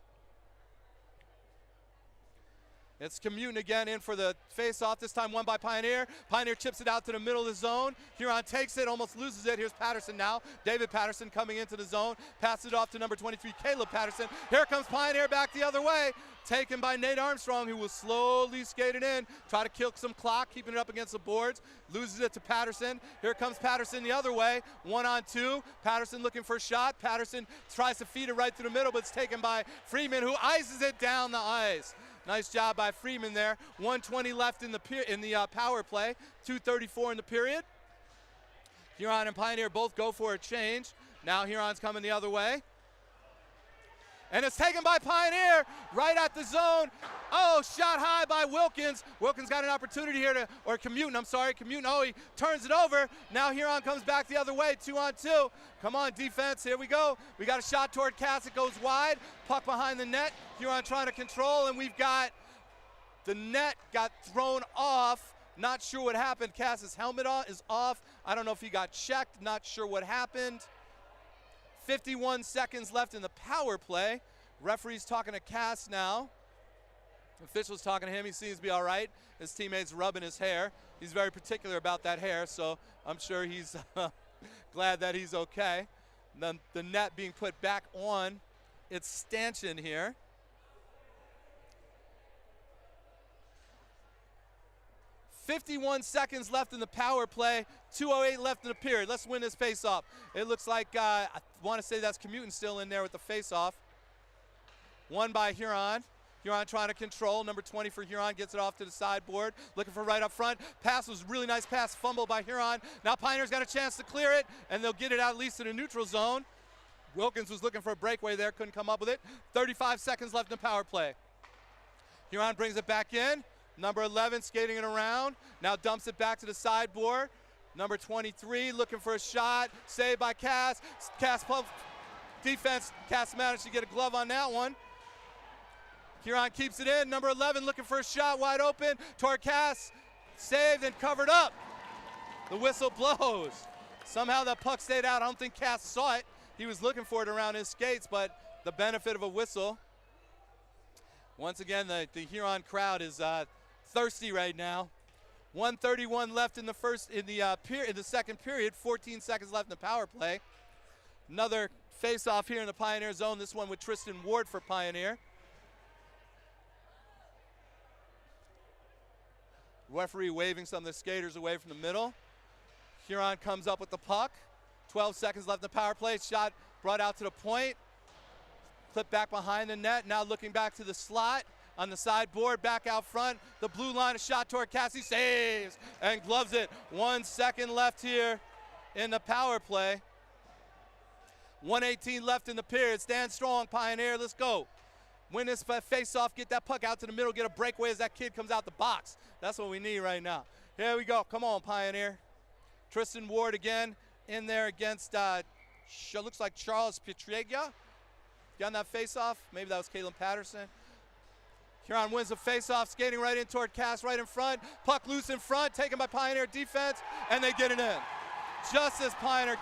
It's commuting again in for the face-off, this time won by Pioneer. Pioneer chips it out to the middle of the zone. Huron takes it, almost loses it. Here's Patterson now. David Patterson coming into the zone. Passes it off to number 23, Caleb Patterson. Here comes Pioneer back the other way. Taken by Nate Armstrong, who will slowly skate it in. Try to kill some clock, keeping it up against the boards. Loses it to Patterson. Here comes Patterson the other way. 1-on-2. Patterson looking for a shot. Patterson tries to feed it right through the middle, but it's taken by Freeman, who ices it down the ice. Nice job by Freeman there. 1:20 left in the power play. 2:34 in the period. Huron and Pioneer both go for a change. Now Huron's coming the other way. And it's taken by Pioneer right at the zone. Oh, shot high by Wilkins. Wilkins got an opportunity here to, or Commutin, I'm sorry. Commutin, oh, he turns it over. Now Huron comes back the other way, 2-on-2. Come on, defense, here we go. We got a shot toward Cass, it goes wide. Puck behind the net. Huron trying to control, and we've got, the net got thrown off. Not sure what happened. Cass's helmet is off. I don't know if he got checked, not sure what happened. 51 seconds left in the power play. Referee's talking to Cass now. Official's talking to him. He seems to be all right. His teammate's rubbing his hair. He's very particular about that hair, so I'm sure he's glad that he's okay. The net being put back on its stanchion here. .51 seconds left in the power play, 2:08 left in the period. Let's win this face-off. It looks like, I want to say that's Commutin still in there with the face-off. Won by Huron. Huron trying to control. Number 20 for Huron gets it off to the sideboard. Looking for right up front. Pass was really nice pass, fumbled by Huron. Now Pioneer's got a chance to clear it, and they'll get it out at least in the neutral zone. Wilkins was looking for a breakaway there, couldn't come up with it. 35 seconds left in the power play. Huron brings it back in. Number 11 skating it around. Now dumps it back to the sideboard. Number 23 looking for a shot. Saved by Cass. Cass defense. Cass managed to get a glove on that one. Huron keeps it in. Number 11 looking for a shot, wide open. Toward Cass. Saved and covered up. The whistle blows. Somehow that puck stayed out. I don't think Cass saw it. He was looking for it around his skates, but the benefit of a whistle. Once again, the Huron crowd is thirsty right now. 1:31 left in the second period. 14 seconds left in the power play. Another face-off here in the Pioneer zone. This one with Tristan Ward for Pioneer. Referee waving some of the skaters away from the middle. Huron comes up with the puck. 12 seconds left in the power play. Shot brought out to the point. Clip back behind the net. Now looking back to the slot on the sideboard. Back out front. The blue line, a shot toward Cassie. Saves and gloves it. 1 second left here in the power play. 1:18 left in the period. Stand strong, Pioneer. Let's go. Win this face-off. Get that puck out to the middle. Get a breakaway as that kid comes out the box. That's what we need right now. Here we go. Come on, Pioneer. Tristan Ward again in there against, looks like Charles Pietrega. Got that face-off. Maybe that was Caleb Patterson. Huron wins the face-off, skating right in toward Cass, right in front. Puck loose in front, taken by Pioneer defense, and they get it in. Just as Pioneer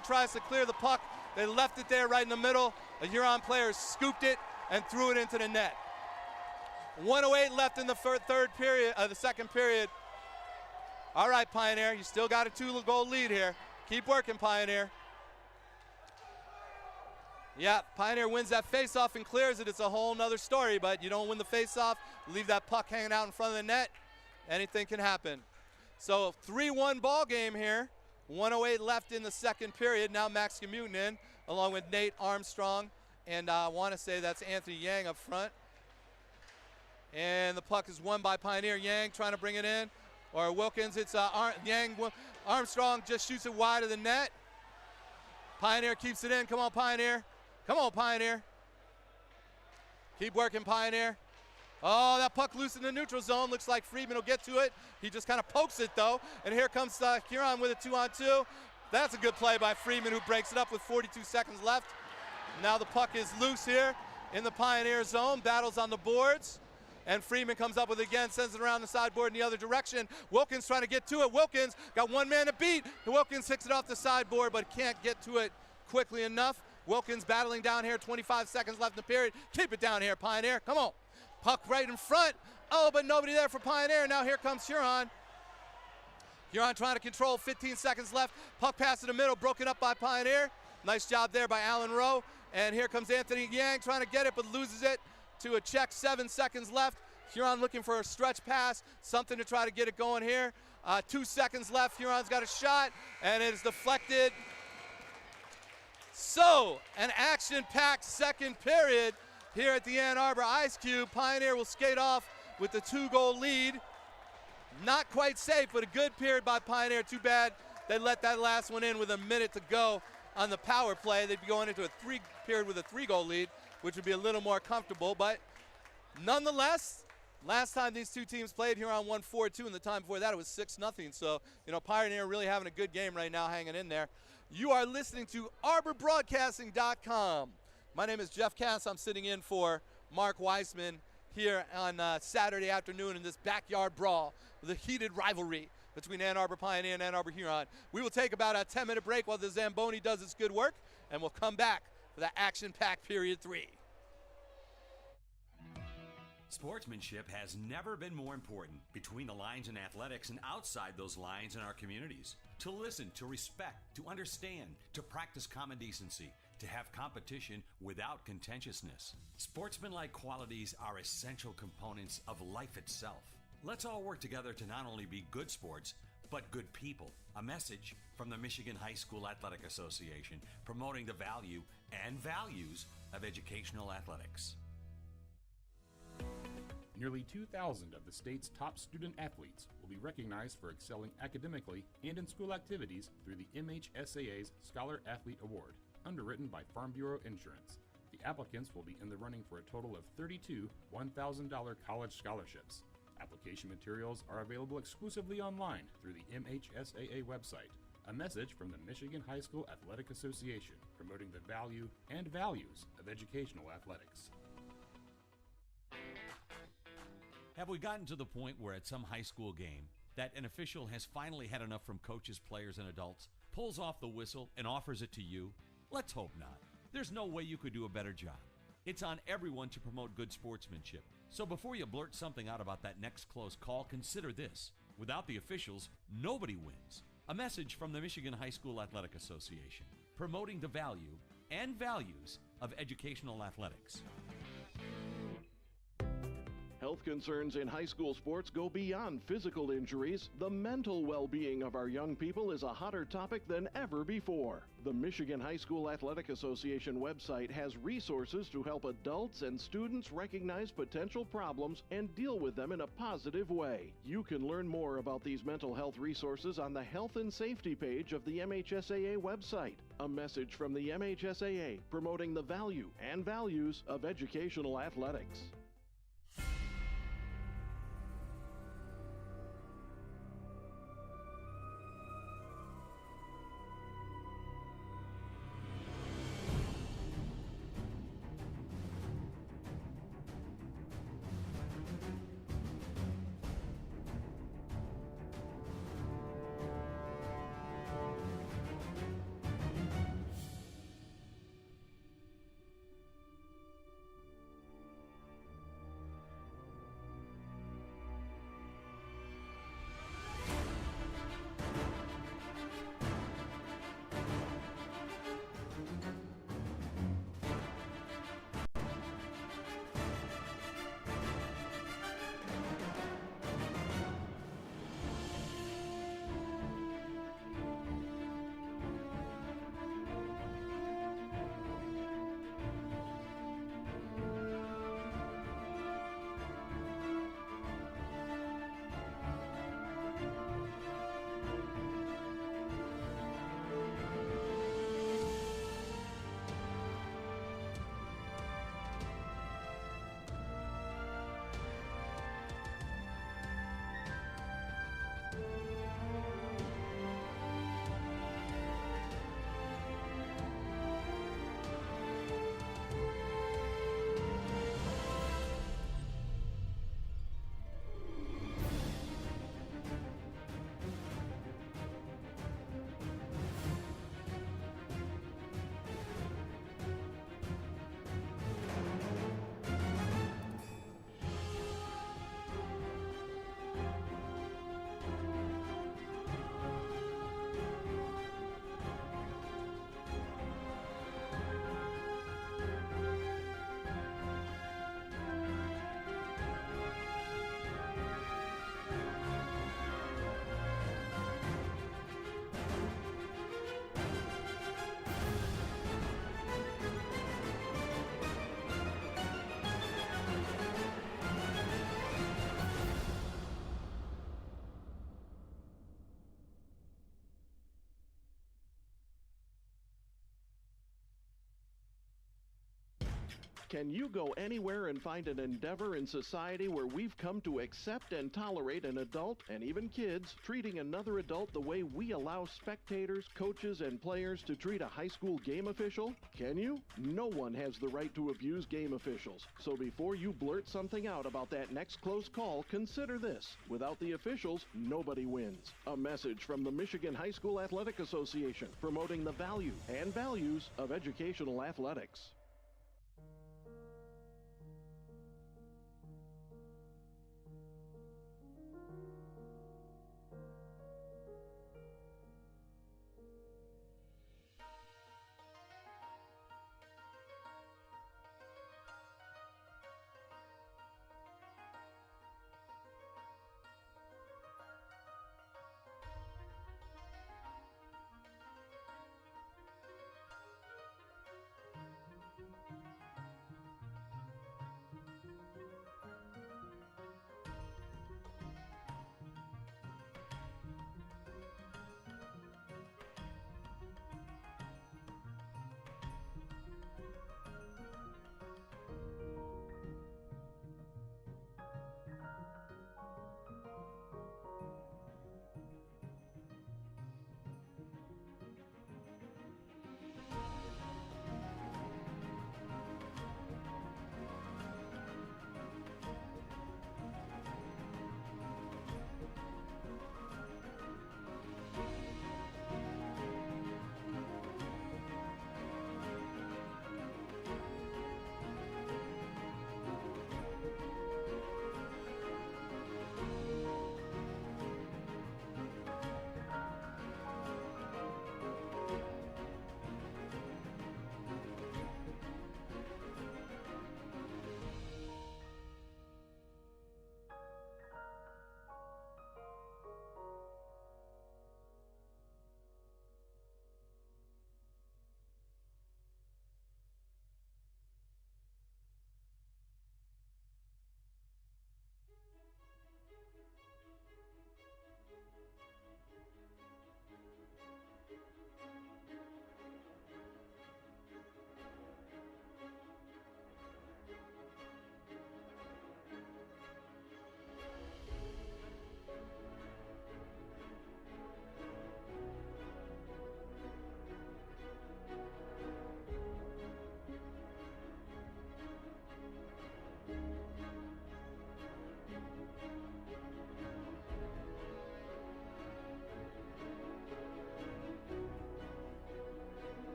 tries to clear the puck, they left it there right in the middle. A Huron player scooped it and threw it into the net. 1:08 left in the the second period. All right, Pioneer, you still got a 2-goal lead here. Keep working, Pioneer. Yeah, Pioneer wins that face-off and clears it. It's a whole nother story, but you don't win the face-off, leave that puck hanging out in front of the net, anything can happen. So 3-1 ball game here. 1:08 left in the second period. Now Max Gamutin in, along with Nate Armstrong, and I want to say that's Anthony Yang up front. And the puck is won by Pioneer. Yang trying to bring it in, or Wilkins. It's Yang. Armstrong just shoots it wide of the net. Pioneer keeps it in. Come on, Pioneer. Come on, Pioneer. Keep working, Pioneer. Oh, that puck loose in the neutral zone. Looks like Friedman will get to it. He just kind of pokes it, though. And here comes Huron with a 2-on-2. That's a good play by Friedman, who breaks it up with 42 seconds left. Now the puck is loose here in the Pioneer zone. Battles on the boards. And Friedman comes up with it again, sends it around the sideboard in the other direction. Wilkins trying to get to it. Wilkins got one man to beat. Wilkins hits it off the sideboard, but can't get to it quickly enough. Wilkins battling down here, 25 seconds left in the period. Keep it down here, Pioneer. Come on. Puck right in front. Oh, but nobody there for Pioneer. Now here comes Huron. Huron trying to control, 15 seconds left. Puck pass in the middle, broken up by Pioneer. Nice job there by Alan Rowe. And here comes Anthony Yang trying to get it, but loses it to a check. 7 seconds left. Huron looking for a stretch pass, something to try to get it going here. 2 seconds left. Huron's got a shot, and it is deflected. So, an action-packed second period here at the Ann Arbor Ice Cube. Pioneer will skate off with the 2-goal lead. Not quite safe, but a good period by Pioneer. Too bad they let that last one in with a minute to go on the power play. They'd be going into a period with a 3-goal lead, which would be a little more comfortable. But nonetheless, last time these two teams played, Huron won 4-2, and the time before that it was 6-0. So, Pioneer really having a good game right now, hanging in there. You are listening to ArborBroadcasting.com. My name is Jeff Cass. I'm sitting in for Mark Weissman here on Saturday afternoon in this backyard brawl with a heated rivalry between Ann Arbor Pioneer and Ann Arbor Huron. We will take about a 10-minute break while the Zamboni does its good work, and we'll come back for the action-packed period 3. Sportsmanship has never been more important between the lines in athletics and outside those lines in our communities. To listen, to respect, to understand, to practice common decency, to have competition without contentiousness. Sportsmanlike qualities are essential components of life itself. Let's all work together to not only be good sports, but good people. A message from the Michigan High School Athletic Association, promoting the value and values of educational athletics. Nearly 2,000 of the state's top student athletes will be recognized for excelling academically and in school activities through the MHSAA's Scholar Athlete Award, underwritten by Farm Bureau Insurance. The The applicants will be in the running for a total of 32 $1,000 college scholarships. Application materials are available exclusively online through the MHSAA website. A message from the Michigan High School Athletic Association, promoting the value and values of educational athletics. Have we gotten to the point where at some high school game that an official has finally had enough from coaches, players, and adults, pulls off the whistle, and offers it to you? Let's hope not. There's no way you could do a better job. It's on everyone to promote good sportsmanship. So before you blurt something out about that next close call, consider this. Without the officials, nobody wins. A message from the Michigan High School Athletic Association, promoting the value and values of educational athletics. Health concerns in high school sports go beyond physical injuries. The mental well-being of our young people is a hotter topic than ever before. The Michigan High School Athletic Association website has resources to help adults and students recognize potential problems and deal with them in a positive way. You can learn more about these mental health resources on the Health and Safety page of the MHSAA website. A message from the MHSAA promoting the value and values of educational athletics. Can you go anywhere and find an endeavor in society where we've come to accept and tolerate an adult, and even kids, treating another adult the way we allow spectators, coaches, and players to treat a high school game official? Can you? No one has the right to abuse game officials. So before you blurt something out about that next close call, consider this. Without the officials, nobody wins. A message from the Michigan High School Athletic Association, promoting the value and values of educational athletics.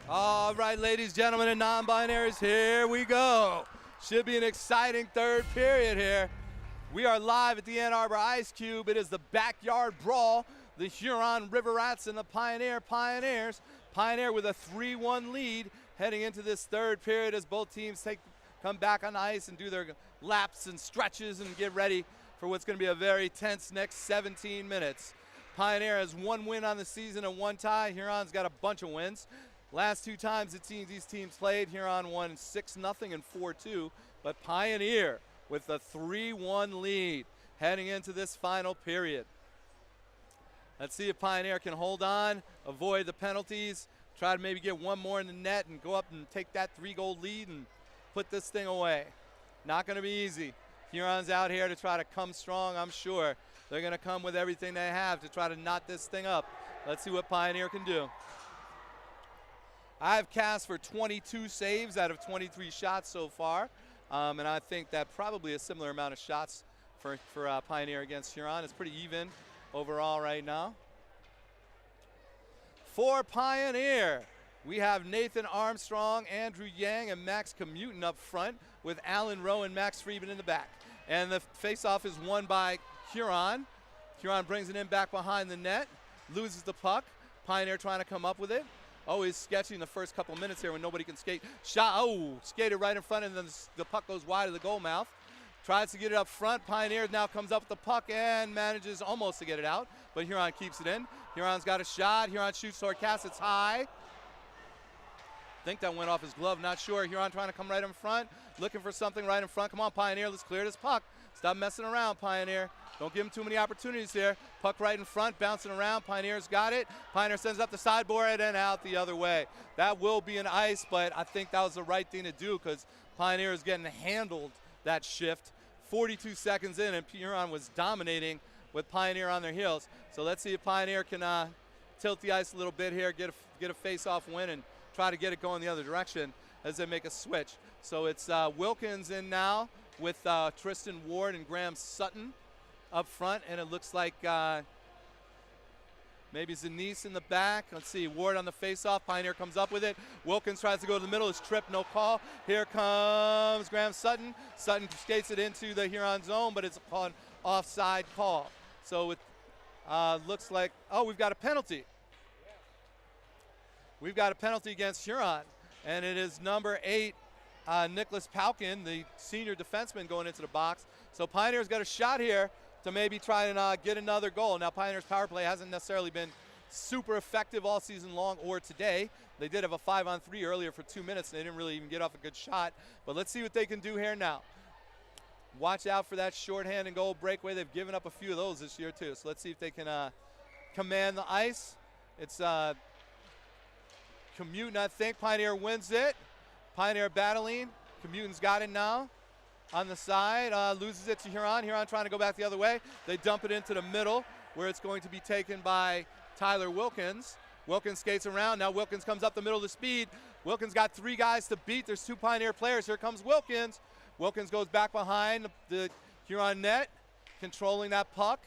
All right, ladies, gentlemen, and non-binaries, here we go. Should be an exciting third period here. We are live at the Ann Arbor Ice Cube. It is the backyard brawl. The Huron River Rats and the Pioneer Pioneers. Pioneer with a 3-1 lead heading into this third period as both teams come back on the ice and do their laps and stretches and get ready for what's going to be a very tense next 17 minutes. Pioneer has 1 win on the season and 1 tie. Huron's got a bunch of wins. Last 2 times these teams played, Huron won 6-0 and 4-2, but Pioneer with a 3-1 lead heading into this final period. Let's see if Pioneer can hold on, avoid the penalties, try to maybe get 1 more in the net and go up and take that 3-goal lead and put this thing away. Not going to be easy. Huron's out here to try to come strong, I'm sure. They're going to come with everything they have to try to knot this thing up. Let's see what Pioneer can do. I've cast for 22 saves out of 23 shots so far, and I think that probably a similar amount of shots for Pioneer against Huron. It's pretty even overall right now. For Pioneer, we have Nathan Armstrong, Andrew Yang, and Max Commutin up front with Alan Rowe and Max Friedman in the back. And the faceoff is won by Huron. Huron brings it in back behind the net, loses the puck. Pioneer trying to come up with it. Always sketchy in the first couple minutes here when nobody can skate. Skated right in front, and then the puck goes wide of the goal mouth. Tries to get it up front. Pioneer now comes up with the puck and manages almost to get it out, but Huron keeps it in. Huron's got a shot. Huron shoots toward Cass. It's high. I think that went off his glove. Not sure. Huron trying to come right in front, looking for something right in front. Come on, Pioneer. Let's clear this puck. Stop messing around, Pioneer. Don't give him too many opportunities here. Puck right in front, bouncing around. Pioneer's got it. Pioneer sends it up the sideboard and out the other way. That will be an ice, but I think that was the right thing to do because Pioneer is getting handled that shift. 42 seconds in, and Huron was dominating with Pioneer on their heels. So let's see if Pioneer can tilt the ice a little bit here, get a face-off win, and try to get it going the other direction as they make a switch. So it's Wilkins in now with Tristan Ward and Graham Sutton up front, and it looks like maybe Zanise in the back. Let's see, Ward on the faceoff. Pioneer comes up with it. Wilkins tries to go to the middle. It's tripped, no call. Here comes Graham Sutton. Sutton skates it into the Huron zone, but it's an offside call. So it looks like, we've got a penalty. We've got a penalty against Huron, and it is number 8, Nicholas Paukin, the senior defenseman, going into the box. So Pioneer's got a shot here to maybe try and get another goal. Now, Pioneer's power play hasn't necessarily been super effective all season long or today. They did have a 5-on-3 earlier for 2 minutes, and they didn't really even get off a good shot. But let's see what they can do here now. Watch out for that shorthand and goal breakaway. They've given up a few of those this year, too. So let's see if they can command the ice. It's Commutin, I think. Pioneer wins it. Pioneer battling. Commutin's got it now. On the side, loses it to Huron. Huron trying to go back the other way. They dump it into the middle where it's going to be taken by Tyler Wilkins. Wilkins skates around. Now Wilkins comes up the middle of the speed. Wilkins got 3 guys to beat. There's 2 Pioneer players. Here comes Wilkins. Wilkins goes back behind the Huron net, controlling that puck.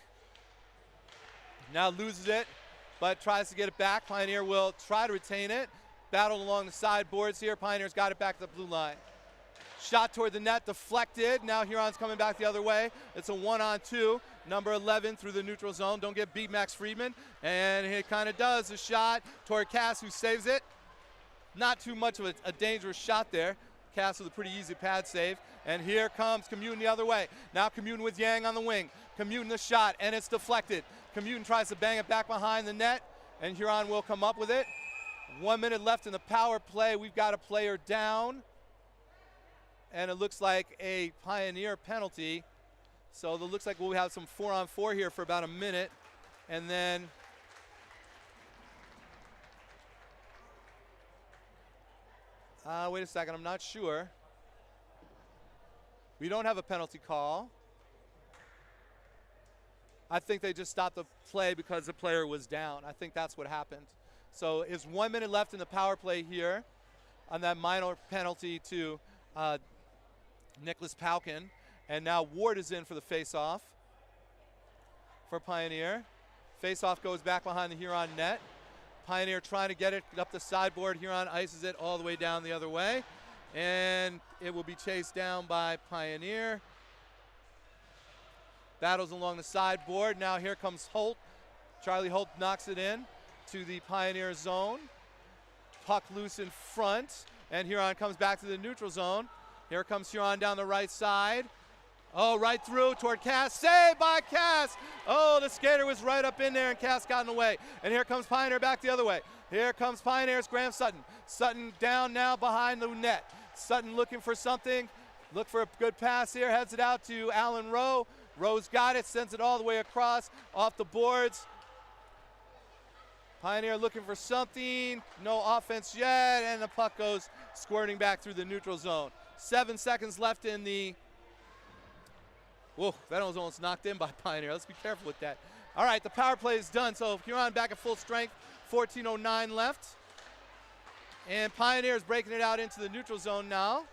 Now loses it, but tries to get it back. Pioneer will try to retain it. Battle along the sideboards here. Pioneer's got it back to the blue line. Shot toward the net, deflected. Now Huron's coming back the other way. It's a 1-on-2. Number 11 through the neutral zone. Don't get beat, Max Friedman. And he kind of does. A shot toward Cass, who saves it. Not too much of a dangerous shot there. Cass with a pretty easy pad save. And here comes Commutin the other way. Now Commutin with Yang on the wing. Commutin the shot, and it's deflected. Commutin tries to bang it back behind the net, and Huron will come up with it. 1 minute left in the power play. We've got a player down. And it looks like a Pioneer penalty. So it looks like we'll have some 4-on-4 here for about a minute. And then wait a second, I'm not sure. We don't have a penalty call. I think they just stopped the play because the player was down. I think that's what happened. So it's 1 minute left in the power play here on that minor penalty to Nicholas Paukin. And now Ward is in for the face-off for Pioneer. Face-off goes back behind the Huron net. Pioneer trying to get it up the sideboard. Huron ices it all the way down the other way. And it will be chased down by Pioneer. Battles along the sideboard. Now here comes Holt. Charlie Holt knocks it in to the Pioneer zone. Puck loose in front. And Huron comes back to the neutral zone. Here comes Huron down the right side. Oh, right through toward Cass. Saved by Cass. Oh, the skater was right up in there and Cass got in the way. And here comes Pioneer back the other way. Here comes Pioneer's Graham Sutton. Sutton down now behind the net. Sutton looking for something. Look for a good pass here. Heads it out to Alan Rowe. Rowe's got it. Sends it all the way across off the boards. Pioneer looking for something. No offense yet. And the puck goes squirting back through the neutral zone. 7 seconds left in the... Whoa, that was almost knocked in by Pioneer. Let's be careful with that. All right, the power play is done. So Huron back at full strength. 14:09 left. And Pioneer is breaking it out into the neutral zone now.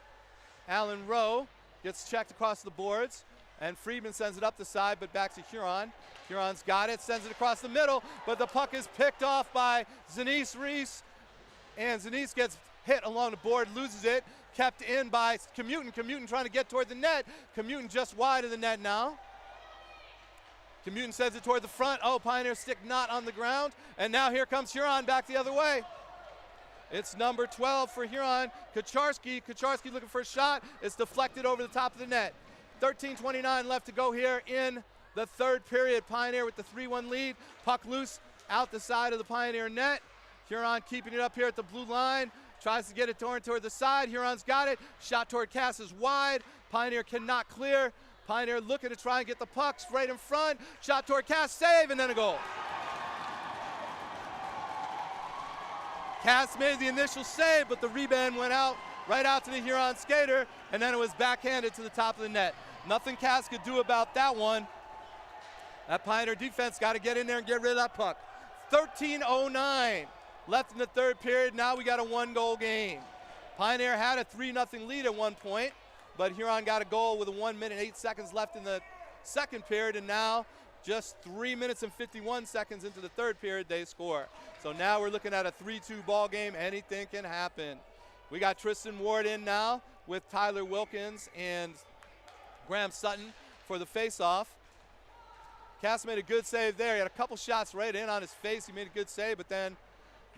Alan Rowe gets checked across the boards. And Friedman sends it up the side, but back to Huron. Huron's got it, sends it across the middle, but the puck is picked off by Zanice Reese. And Zanice gets hit along the board, loses it. Kept in by Commutin. Commutin trying to get toward the net. Commutin just wide of the net now. Commutin sends it toward the front. Oh, Pioneer stick not on the ground. And now here comes Huron back the other way. It's number 12 for Huron, Kucharski. Kucharski looking for a shot. It's deflected over the top of the net. 13:29 left to go here in the third period. Pioneer with the 3-1 lead. Puck loose out the side of the Pioneer net. Huron keeping it up here at the blue line. Tries to get it toward the side. Huron's got it. Shot toward Cass is wide. Pioneer cannot clear. Pioneer looking to try and get the pucks right in front. Shot toward Cass, save, and then a goal. Cass made the initial save, but the rebound went out, right out to the Huron skater, and then it was backhanded to the top of the net. Nothing Cass could do about that one. That Pioneer defense got to get in there and get rid of that puck. 13:09 left in the third period. Now we got a 1-goal game. Pioneer had a 3-0 lead at one point, but Huron got a goal with 1 minute 8 seconds left in the second period, and now just 3 minutes and 51 seconds into the third period, they score. So now we're looking at a 3-2 ball game. Anything can happen. We got Tristan Ward in now with Tyler Wilkins and Graham Sutton for the face-off. Cass made a good save there. He had a couple shots right in on his face. He made a good save, but then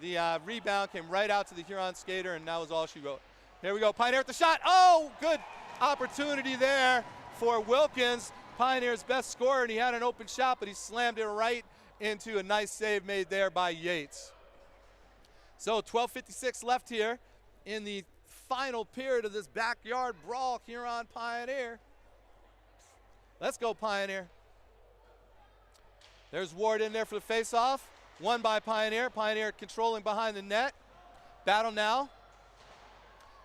the rebound came right out to the Huron skater, and that was all she wrote. Here we go. Pioneer with the shot. Oh, good opportunity there for Wilkins. Pioneer's best scorer, and he had an open shot, but he slammed it right into a nice save made there by Yates. So 12:56 left here in the final period of this backyard brawl, Huron Pioneer. Let's go, Pioneer. There's Ward in there for the face-off. Won by Pioneer. Pioneer controlling behind the net. Battle now.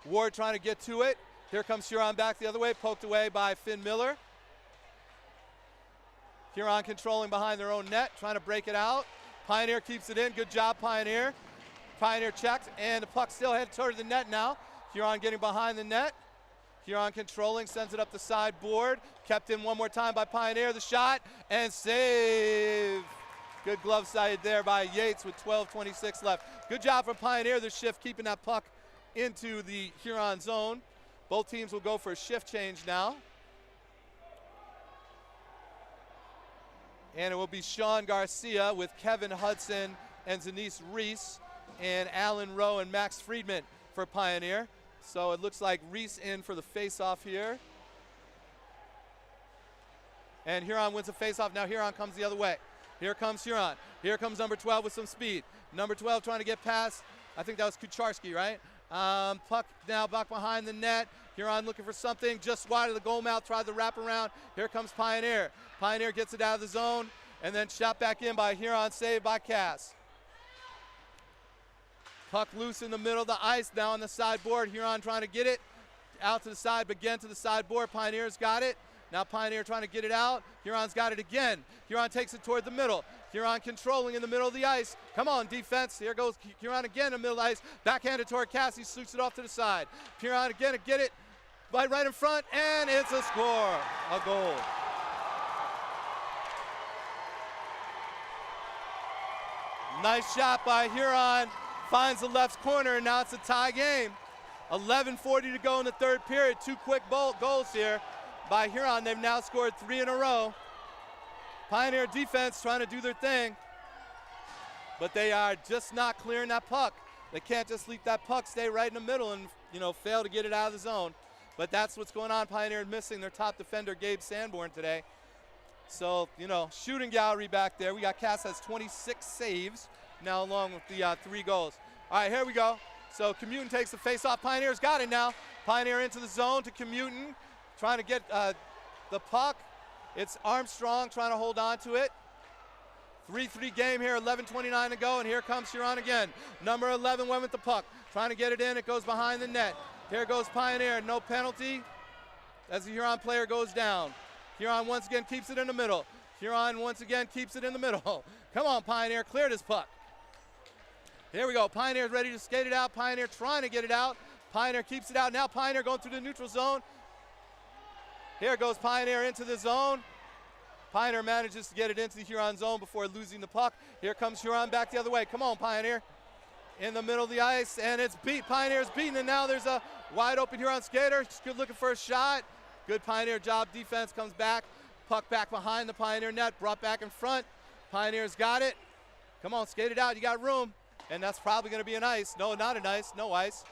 Ward trying to get to it. Here comes Huron back the other way, poked away by Finn Miller. Huron controlling behind their own net, trying to break it out. Pioneer keeps it in. Good job, Pioneer. Pioneer checked, and the puck still headed toward the net now. Huron getting behind the net. Huron controlling, sends it up the sideboard. Kept in one more time by Pioneer. The shot, and save. Good glove side there by Yates with 12:26 left. Good job from Pioneer this shift, keeping that puck into the Huron zone. Both teams will go for a shift change now. And it will be Sean Garcia with Kevin Hudson and Zanice Reese and Alan Rowe and Max Friedman for Pioneer. So it looks like Reese in for the face-off here. And Huron wins the face-off. Now Huron comes the other way. Here comes Huron. Here comes number 12 with some speed. Number 12 trying to get past, I think that was Kucharski, right? Puck now back behind the net. Huron looking for something just wide of the goal mouth, tried the wraparound. Here comes Pioneer. Pioneer gets it out of the zone and then shot back in by Huron, saved by Cass. Puck loose in the middle of the ice, now on the sideboard. Huron trying to get it out to the side, but again to the sideboard. Pioneer's got it. Now Pioneer trying to get it out. Huron's got it again. Huron takes it toward the middle. Huron controlling in the middle of the ice. Come on, defense. Here goes Huron again in the middle of the ice. Backhanded toward Cass. He shoots it off to the side. Huron again to get it right in front, and it's a score, a goal. Nice shot by Huron. Finds the left corner, and now it's a tie game. 11:40 to go in the third period. Two quick goals here by Huron. They've now scored 3 in a row. Pioneer defense trying to do their thing, but they are just not clearing that puck. They can't just let that puck stay right in the middle and, fail to get it out of the zone. But that's what's going on. Pioneer missing their top defender, Gabe Sanborn, today. So, shooting gallery back there. We got Cass has 26 saves now, along with the 3 goals. All right, here we go. So Commutin takes the face-off. Pioneer's got it now. Pioneer into the zone to Commutin, trying to get the puck. It's Armstrong trying to hold on to it. 3-3 game here, 11:29 to go, and here comes Huron again. Number 11 went with the puck, trying to get it in. It goes behind the net. Here goes Pioneer, no penalty as the Huron player goes down. Huron once again keeps it in the middle. Huron once again keeps it in the middle. Come on, Pioneer, clear this puck. Here we go. Pioneer's ready to skate it out. Pioneer trying to get it out. Pioneer keeps it out. Now Pioneer going through the neutral zone. Here goes Pioneer into the zone. Pioneer manages to get it into the Huron zone before losing the puck. Here comes Huron back the other way. Come on, Pioneer. In the middle of the ice, and it's beat. Pioneer's beaten, and now there's a wide open Huron skater. Good looking for a shot. Good Pioneer job. Defense comes back. Puck back behind the Pioneer net. Brought back in front. Pioneer's got it. Come on, skate it out. You got room. And that's probably going to be an ice. No, not an ice. No ice.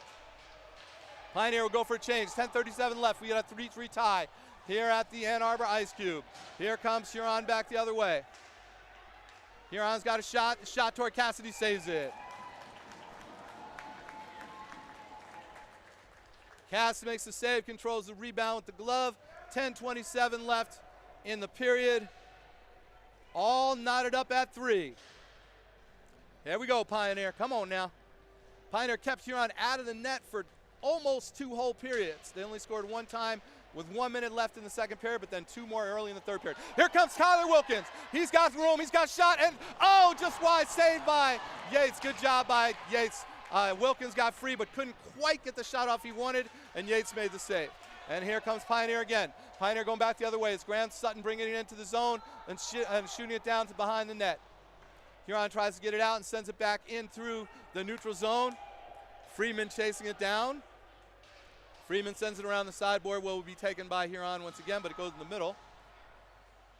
Pioneer will go for a change. 10:37 left. We got a 3-3 tie here at the Ann Arbor Ice Cube. Here comes Huron back the other way. Huron's got a shot. The shot toward Cassidy, saves it. Cass makes the save, controls the rebound with the glove. 10:27 left in the period. All knotted up at 3. Here we go, Pioneer. Come on now. Pioneer kept Huron out of the net for almost 2 whole periods. They only scored 1 time with 1 minute left in the second period, but then 2 more early in the third period. Here comes Tyler Wilkins. He's got room. He's got shot, and just wide, saved by Yates. Good job by Yates. Wilkins got free, but couldn't quite get the shot off he wanted, and Yates made the save. And here comes Pioneer again. Pioneer going back the other way. It's Graham Sutton bringing it into the zone and shooting it down to behind the net. Huron tries to get it out and sends it back in through the neutral zone. Freeman chasing it down. Freeman sends it around the sideboard. Will be taken by Huron once again, but it goes in the middle.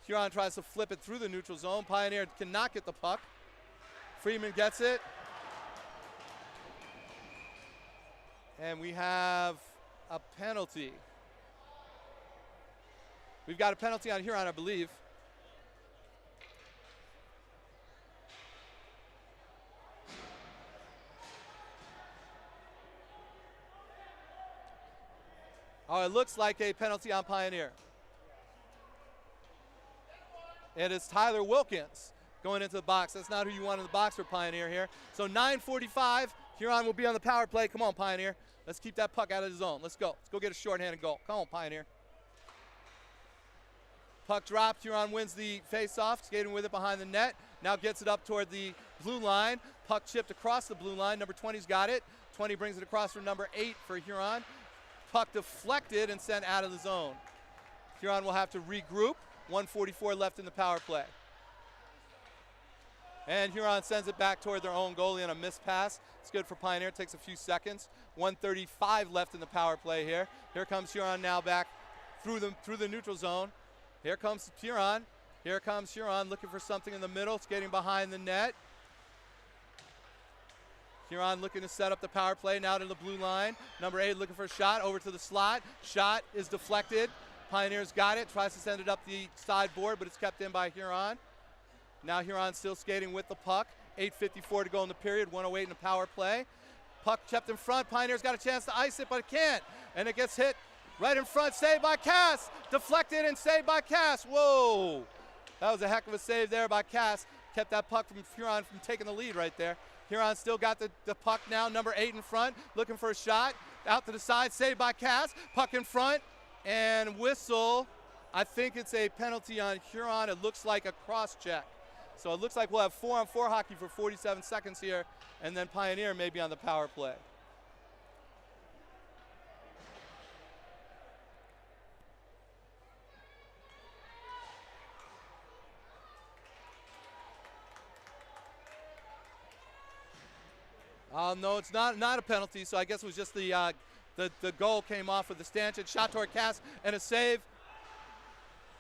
Huron tries to flip it through the neutral zone. Pioneer cannot get the puck. Freeman gets it. And we have a penalty. We've got a penalty on Huron, I believe. Oh, it looks like a penalty on Pioneer. It is Tyler Wilkins going into the box. That's not who you want in the box for Pioneer here. So 9:45, Huron will be on the power play. Come on, Pioneer. Let's keep that puck out of the zone. Let's go. Let's go get a shorthanded goal. Come on, Pioneer. Puck dropped. Huron wins the face-off, skating with it behind the net. Now gets it up toward the blue line. Puck chipped across the blue line. Number 20's got it. 20 brings it across for number 8 for Huron. Puck deflected and sent out of the zone. Huron will have to regroup. 1:44 left in the power play. And Huron sends it back toward their own goalie on a missed pass. It's good for Pioneer. It takes a few seconds. 1:35 left in the power play here. Here comes Huron now back through the neutral zone. Here comes Huron. Here comes Huron looking for something in the middle, skating behind the net. Huron looking to set up the power play now to the blue line. Number 8 looking for a shot over to the slot. Shot is deflected. Pioneer's got it, tries to send it up the sideboard, but it's kept in by Huron. Now Huron still skating with the puck. 8:54 to go in the period, 1:08 in the power play. Puck kept in front. Pioneer's got a chance to ice it, but it can't. And it gets hit right in front, saved by Cass. Deflected and saved by Cass. Whoa. That was a heck of a save there by Cass. Kept that puck from Huron from taking the lead right there. Huron still got the puck now. Number 8 in front, looking for a shot. Out to the side, saved by Cass. Puck in front, and whistle. I think it's a penalty on Huron. It looks like a cross check. So it looks like we'll have 4-on-4 hockey for 47 seconds here, and then Pioneer may be on the power play. No, it's not a penalty, so I guess it was just the goal came off with the stanchion. Shot toward Cass and a save.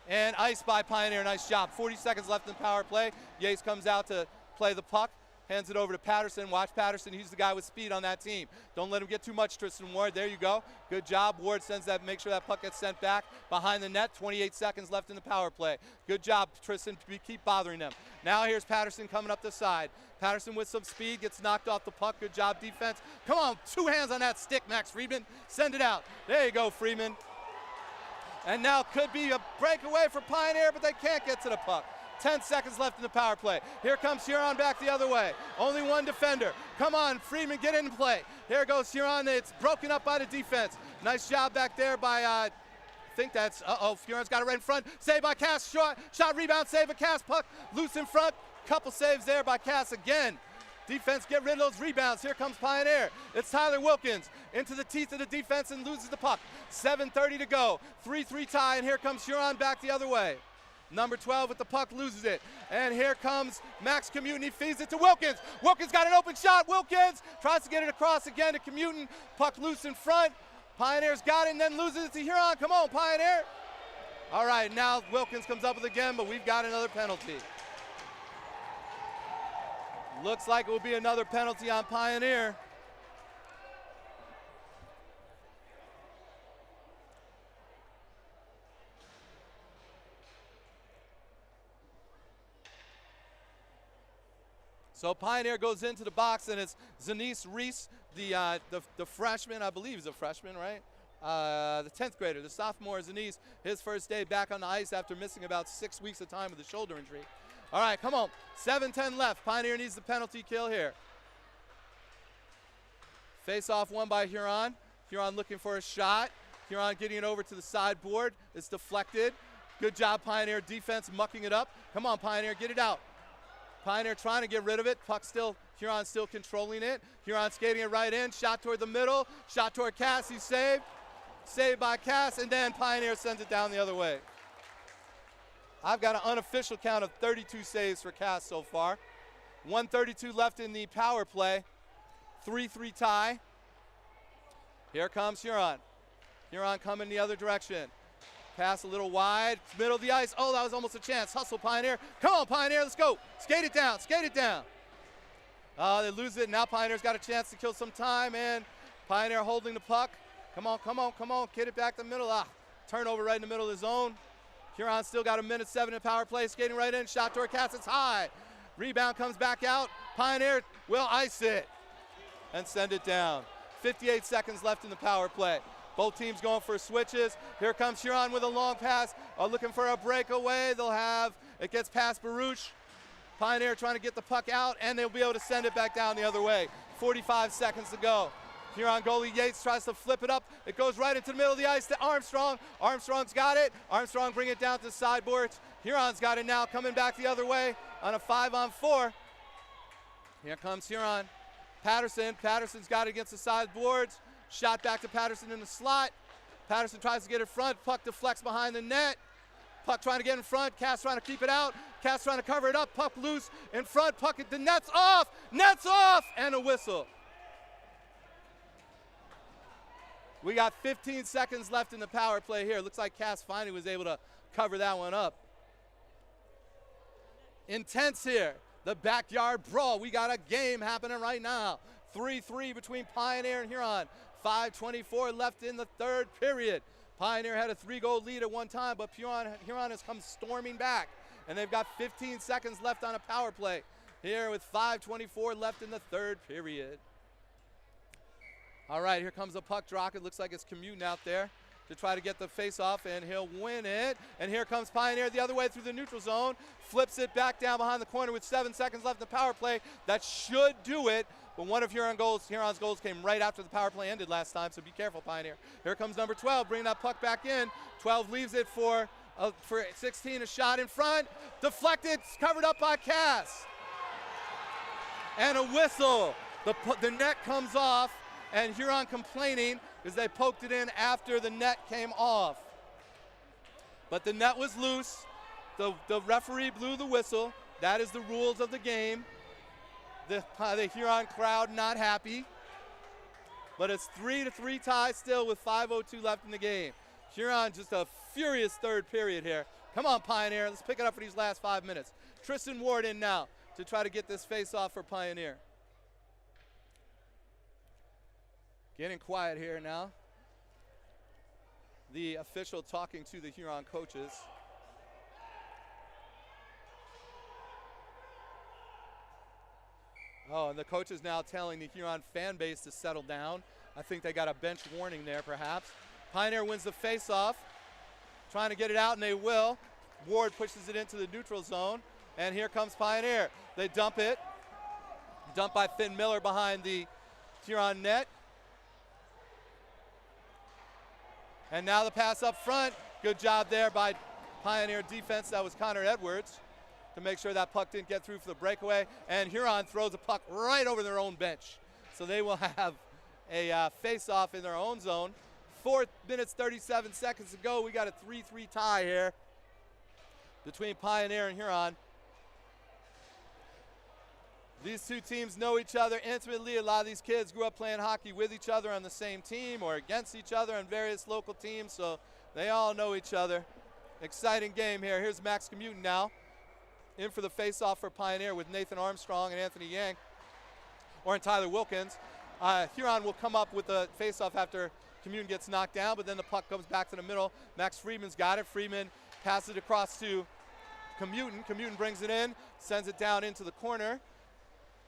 And ice by Pioneer, nice job. 40 seconds left in the power play. Yates comes out to play the puck, hands it over to Patterson. Watch Patterson, he's the guy with speed on that team. Don't let him get too much, Tristan Ward. There you go. Good job. Ward sends that, make sure that puck gets sent back behind the net. 28 seconds left in the power play. Good job, Tristan, keep bothering them. Now here's Patterson coming up the side. Patterson with some speed, gets knocked off the puck. Good job, defense. Come on, 2 hands on that stick, Max Friedman. Send it out. There you go, Friedman. And now could be a breakaway for Pioneer, but they can't get to the puck. 10 seconds left in the power play. Here comes Huron back the other way. Only one defender. Come on, Friedman, get in play. Here goes Huron. It's broken up by the defense. Nice job back there by, I think that's, Huron's got it right in front. Save by Cass, shot, rebound, save by Cass, puck loose in front. Couple saves there by Cass again. Defense, get rid of those rebounds. Here comes Pioneer. It's Tyler Wilkins into the teeth of the defense and loses the puck. 7:30 to go. 3-3 tie, and here comes Huron back the other way. Number 12 with the puck loses it. And here comes Max Commutin. He feeds it to Wilkins. Wilkins got an open shot. Wilkins tries to get it across again to Commutin. Puck loose in front. Pioneer's got it and then loses it to Huron. Come on, Pioneer. All right, now Wilkins comes up with it again, but we've got another penalty. Looks like it will be another penalty on Pioneer. So Pioneer goes into the box, and it's Zanice Reese, the freshman, I believe he's a freshman, right? The 10th grader, the sophomore Zanice, his first day back on the ice after missing about 6 weeks of time with a shoulder injury. All right, come on. 7:10 left. Pioneer needs the penalty kill here. Face-off won by Huron. Huron looking for a shot. Huron getting it over to the sideboard. It's deflected. Good job, Pioneer defense mucking it up. Come on, Pioneer, get it out. Pioneer trying to get rid of it. Puck still, Huron still controlling it. Huron skating it right in. Shot toward the middle. Shot toward Cass. He saved. Saved by Cass, and then Pioneer sends it down the other way. I've got an unofficial count of 32 saves for Cass so far. 1:32 left in the power play. 3-3 tie. Here comes Huron. Huron coming the other direction. Pass a little wide, middle of the ice. Oh, that was almost a chance. Hustle, Pioneer. Come on, Pioneer, let's go. Skate it down, skate it down. They lose it. Now Pioneer's got a chance to kill some time, and Pioneer holding the puck. Come on, come on, come on. Get it back to the middle. Turnover right in the middle of the zone. Huron still got 1:07 in power play, skating right in, shot toward Cass, it's high. Rebound comes back out. Pioneer will ice it and send it down. 58 seconds left in the power play. Both teams going for switches. Here comes Huron with a long pass, looking for a breakaway. They'll have, it gets past Baruch. Pioneer trying to get the puck out, and they'll be able to send it back down the other way. 45 seconds to go. Huron goalie Yates tries to flip it up. It goes right into the middle of the ice to Armstrong. Armstrong's got it. Armstrong bring it down to the sideboards. Huron's got it now, coming back the other way on a 5-on-4. Here comes Huron. Patterson. Patterson's got it against the sideboards. Shot back to Patterson in the slot. Patterson tries to get in front. Puck deflects behind the net. Puck trying to get in front. Cass trying to keep it out. Cass trying to cover it up. Puck loose in front. Puck, the net's off. Net's off. And a whistle. We got 15 seconds left in the power play here. Looks like Cass finally was able to cover that one up. Intense here. The backyard brawl. We got a game happening right now. 3-3 between Pioneer and Huron. 5:24 left in the third period. Pioneer had a 3-goal lead at one time, but Huron has come storming back. And they've got 15 seconds left on a power play here with 5:24 left in the third period. All right, here comes the puck drop. It looks like it's Commutin out there to try to get the face-off, and he'll win it. And here comes Pioneer the other way through the neutral zone. Flips it back down behind the corner with 7 seconds left in the power play. That should do it. But one of Huron's goals came right after the power play ended last time, so be careful, Pioneer. Here comes number 12, bringing that puck back in. 12 leaves it for 16, a shot in front. Deflected, covered up by Cass. And a whistle. The net comes off, and Huron complaining because they poked it in after the net came off. But the net was loose. The referee blew the whistle. That is the rules of the game. The Huron crowd not happy. But it's 3-3 tie still with 5:02 left in the game. Huron just a furious third period here. Come on, Pioneer. Let's pick it up for these last 5 minutes. Tristan Ward in now to try to get this face off for Pioneer. Getting quiet here now. The official talking to the Huron coaches. Oh, and the coach is now telling the Huron fan base to settle down. I think they got a bench warning there, perhaps. Pioneer wins the face-off, trying to get it out, and they will. Ward pushes it into the neutral zone, and here comes Pioneer. They dump it. Dumped by Finn Miller behind the Huron net. And now the pass up front. Good job there by Pioneer defense. That was Connor Edwards to make sure that puck didn't get through for the breakaway. And Huron throws a puck right over their own bench. So they will have a face-off in their own zone. 4 minutes, 37 seconds to go. We got a 3-3 tie here between Pioneer and Huron. These two teams know each other intimately. A lot of these kids grew up playing hockey with each other on the same team or against each other on various local teams, so they all know each other. Exciting game here. Here's Max Commuton now in for the face-off for Pioneer with Nathan Armstrong and Anthony Yang, or in Tyler Wilkins. Huron will come up with the face-off after Commuton gets knocked down, but then the puck comes back to the middle. Max Friedman's got it. Friedman passes it across to Commuton. Commuton brings it in, sends it down into the corner.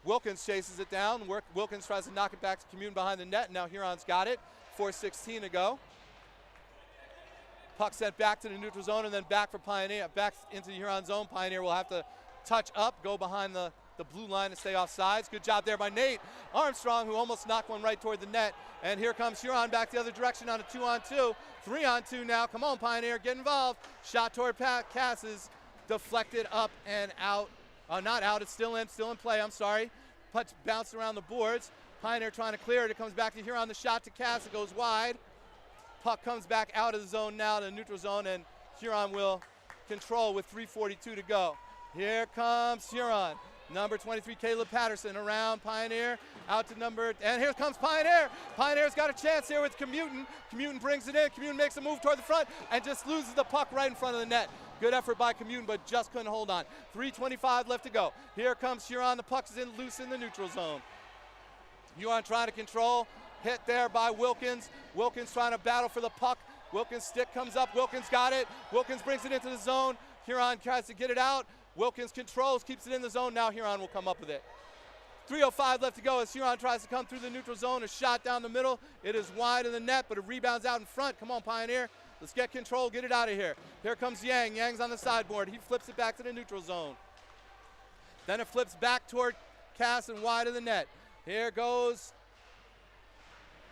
Wilkins chases it down. Wilkins tries to knock it back to Commuton behind the net. Now Huron's got it. 4:16 to go. Puck sent back to the neutral zone and then back for Pioneer. Back into the Huron zone. Pioneer will have to touch up, go behind the blue line and stay off sides. Good job there by Nate Armstrong, who almost knocked one right toward the net. And here comes Huron back the other direction on a 2-on-2. 3-on-2 now. Come on, Pioneer, get involved. Shot toward Cass is deflected up and out. Not out, it's still in play, I'm sorry. Puck bounced around the boards. Pioneer trying to clear it. It comes back to Huron. The shot to Cass, it goes wide. Puck comes back out of the zone now to the neutral zone, and Huron will control with 3:42 to go. Here comes Huron. Number 23, Caleb Patterson around Pioneer, out to and here comes Pioneer. Pioneer's got a chance here with Commuton. Commuton brings it in. Commuton makes a move toward the front and just loses the puck right in front of the net. Good effort by Commuton, but just couldn't hold on. 3:25 left to go. Here comes Huron. The puck is loose in the neutral zone. Huron trying to control. Hit there by Wilkins. Wilkins trying to battle for the puck. Wilkins' stick comes up. Wilkins got it. Wilkins brings it into the zone. Huron tries to get it out. Wilkins controls, keeps it in the zone. Now Huron will come up with it. 3:05 left to go as Huron tries to come through the neutral zone. A shot down the middle. It is wide in the net, but it rebounds out in front. Come on, Pioneer. Let's get control, get it out of here. Here comes Yang. Yang's on the sideboard. He flips it back to the neutral zone. Then it flips back toward Cass and wide of the net. Here goes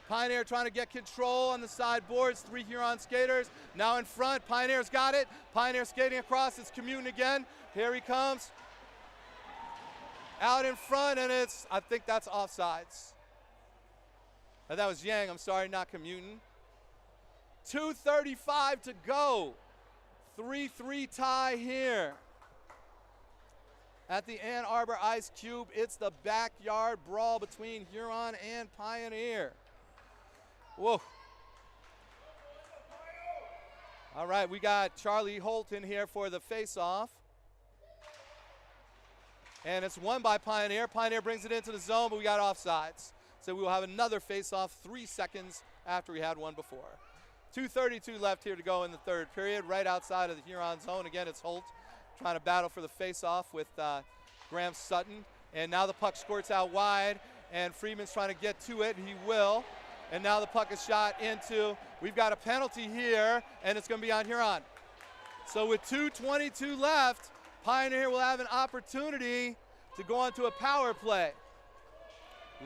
Pioneer trying to get control on the sideboards. 3 Huron skaters now in front. Pioneer's got it. Pioneer skating across. It's Commuton again. Here he comes. Out in front, and I think that's offsides. That was Yang, I'm sorry, not Commuton. 2:35 to go. 3-3 tie here at the Ann Arbor Ice Cube. It's the backyard brawl between Huron and Pioneer. Whoa. All right, we got Charlie Holt in here for the face-off. And it's won by Pioneer. Pioneer brings it into the zone, but we got offsides. So we will have another face-off 3 seconds after we had one before. 2:32 left here to go in the third period, right outside of the Huron zone. Again, it's Holt trying to battle for the face-off with Graham Sutton. And now the puck squirts out wide, and Freeman's trying to get to it. He will. And now the puck is shot into, we've got a penalty here, and it's going to be on Huron. So with 2:22 left, Pioneer will have an opportunity to go on to a power play.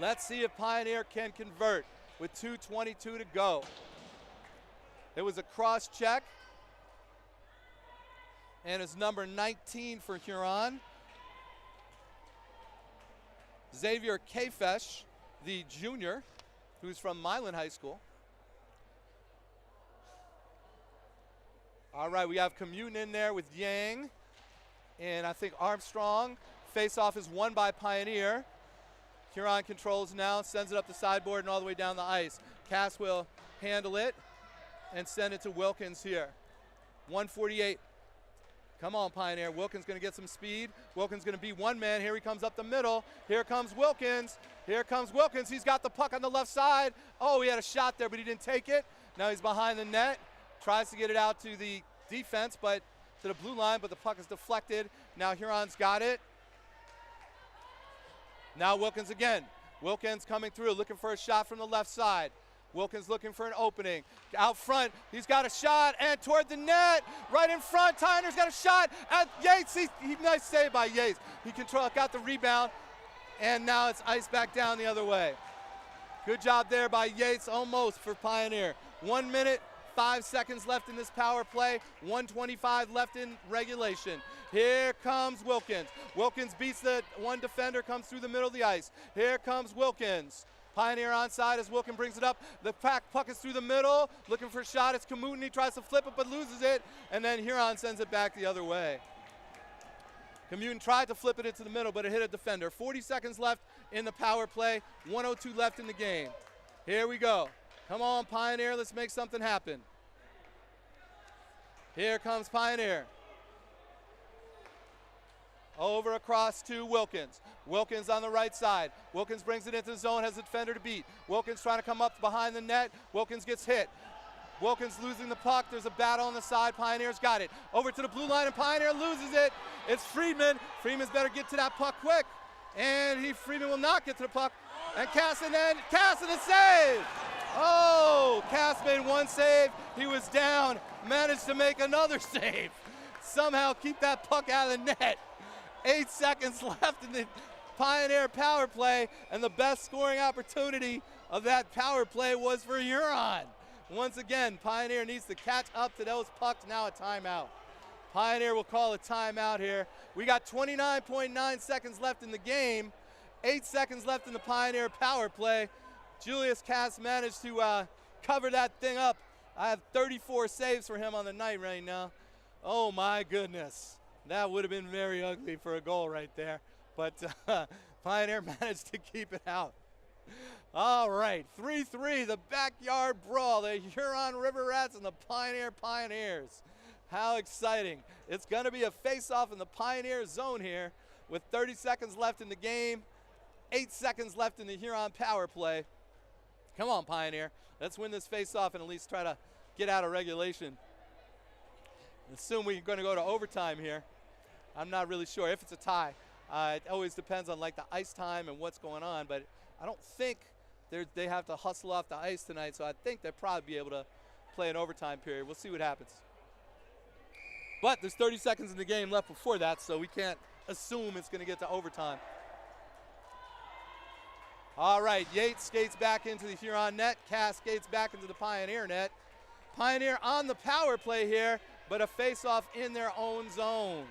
Let's see if Pioneer can convert with 2:22 to go. It was a cross check, and it's number 19 for Huron. Xavier Kafesh, the junior, who's from Milan High School. All right, we have Commuton in there with Yang, and I think Armstrong. Face-off is won by Pioneer. Huron controls now, sends it up the sideboard and all the way down the ice. Cass will handle it and send it to Wilkins here. 148. Come on, Pioneer. Wilkins going to get some speed. Wilkins going to be one man. Here he comes up the middle. Here comes Wilkins. Here comes Wilkins. He's got the puck on the left side. Oh, he had a shot there, but he didn't take it. Now he's behind the net. Tries to get it out to the defense, but to the blue line, but the puck is deflected. Now Huron's got it. Now Wilkins again. Wilkins coming through, looking for a shot from the left side. Wilkins looking for an opening. Out front, he's got a shot, and toward the net, right in front, Tyner's got a shot at Yates. He nice save by Yates. He got the rebound, and now it's iced back down the other way. Good job there by Yates, almost for Pioneer. 1 minute, 5 seconds left in this power play, 1:25 left in regulation. Here comes Wilkins. Wilkins beats the one defender, comes through the middle of the ice. Here comes Wilkins. Pioneer onside as Wilkins brings it up. The puck is through the middle, looking for a shot. It's Kamuten. He tries to flip it but loses it, and then Huron sends it back the other way. Kamuten tried to flip it into the middle, but it hit a defender. 40 seconds left in the power play, 1:02 left in the game. Here we go. Come on, Pioneer, let's make something happen. Here comes Pioneer. Over across to Wilkins. Wilkins on the right side. Wilkins brings it into the zone, has a defender to beat. Wilkins trying to come up behind the net. Wilkins gets hit. Wilkins losing the puck. There's a battle on the side. Pioneer's got it. Over to the blue line, and Pioneer loses it. It's Friedman. Friedman's better get to that puck quick. And Friedman will not get to the puck. And Cass the save. Oh, Cass made one save. He was down. Managed to make another save. Somehow keep that puck out of the net. 8 seconds left in the Pioneer power play, and the best scoring opportunity of that power play was for Huron. Once again, Pioneer needs to catch up to those pucks. Now a timeout. Pioneer will call a timeout here. We got 29.9 seconds left in the game. 8 seconds left in the Pioneer power play. Julius Cass managed to cover that thing up. I have 34 saves for him on the night right now. Oh my goodness. That would have been very ugly for a goal right there. But Pioneer managed to keep it out. All right, 3-3, the backyard brawl, the Huron River Rats and the Pioneer Pioneers. How exciting. It's going to be a face-off in the Pioneer zone here with 30 seconds left in the game, 8 seconds left in the Huron power play. Come on, Pioneer. Let's win this face-off and at least try to get out of regulation. Assume we're going to go to overtime here. I'm not really sure if it's a tie. It always depends on like the ice time and what's going on, but I don't think they have to hustle off the ice tonight, so I think they'll probably be able to play an overtime period. We'll see what happens. But there's 30 seconds in the game left before that, so we can't assume it's going to get to overtime. All right, Yates skates back into the Huron net. Cass skates back into the Pioneer net. Pioneer on the power play here, but a face-off in their own zone.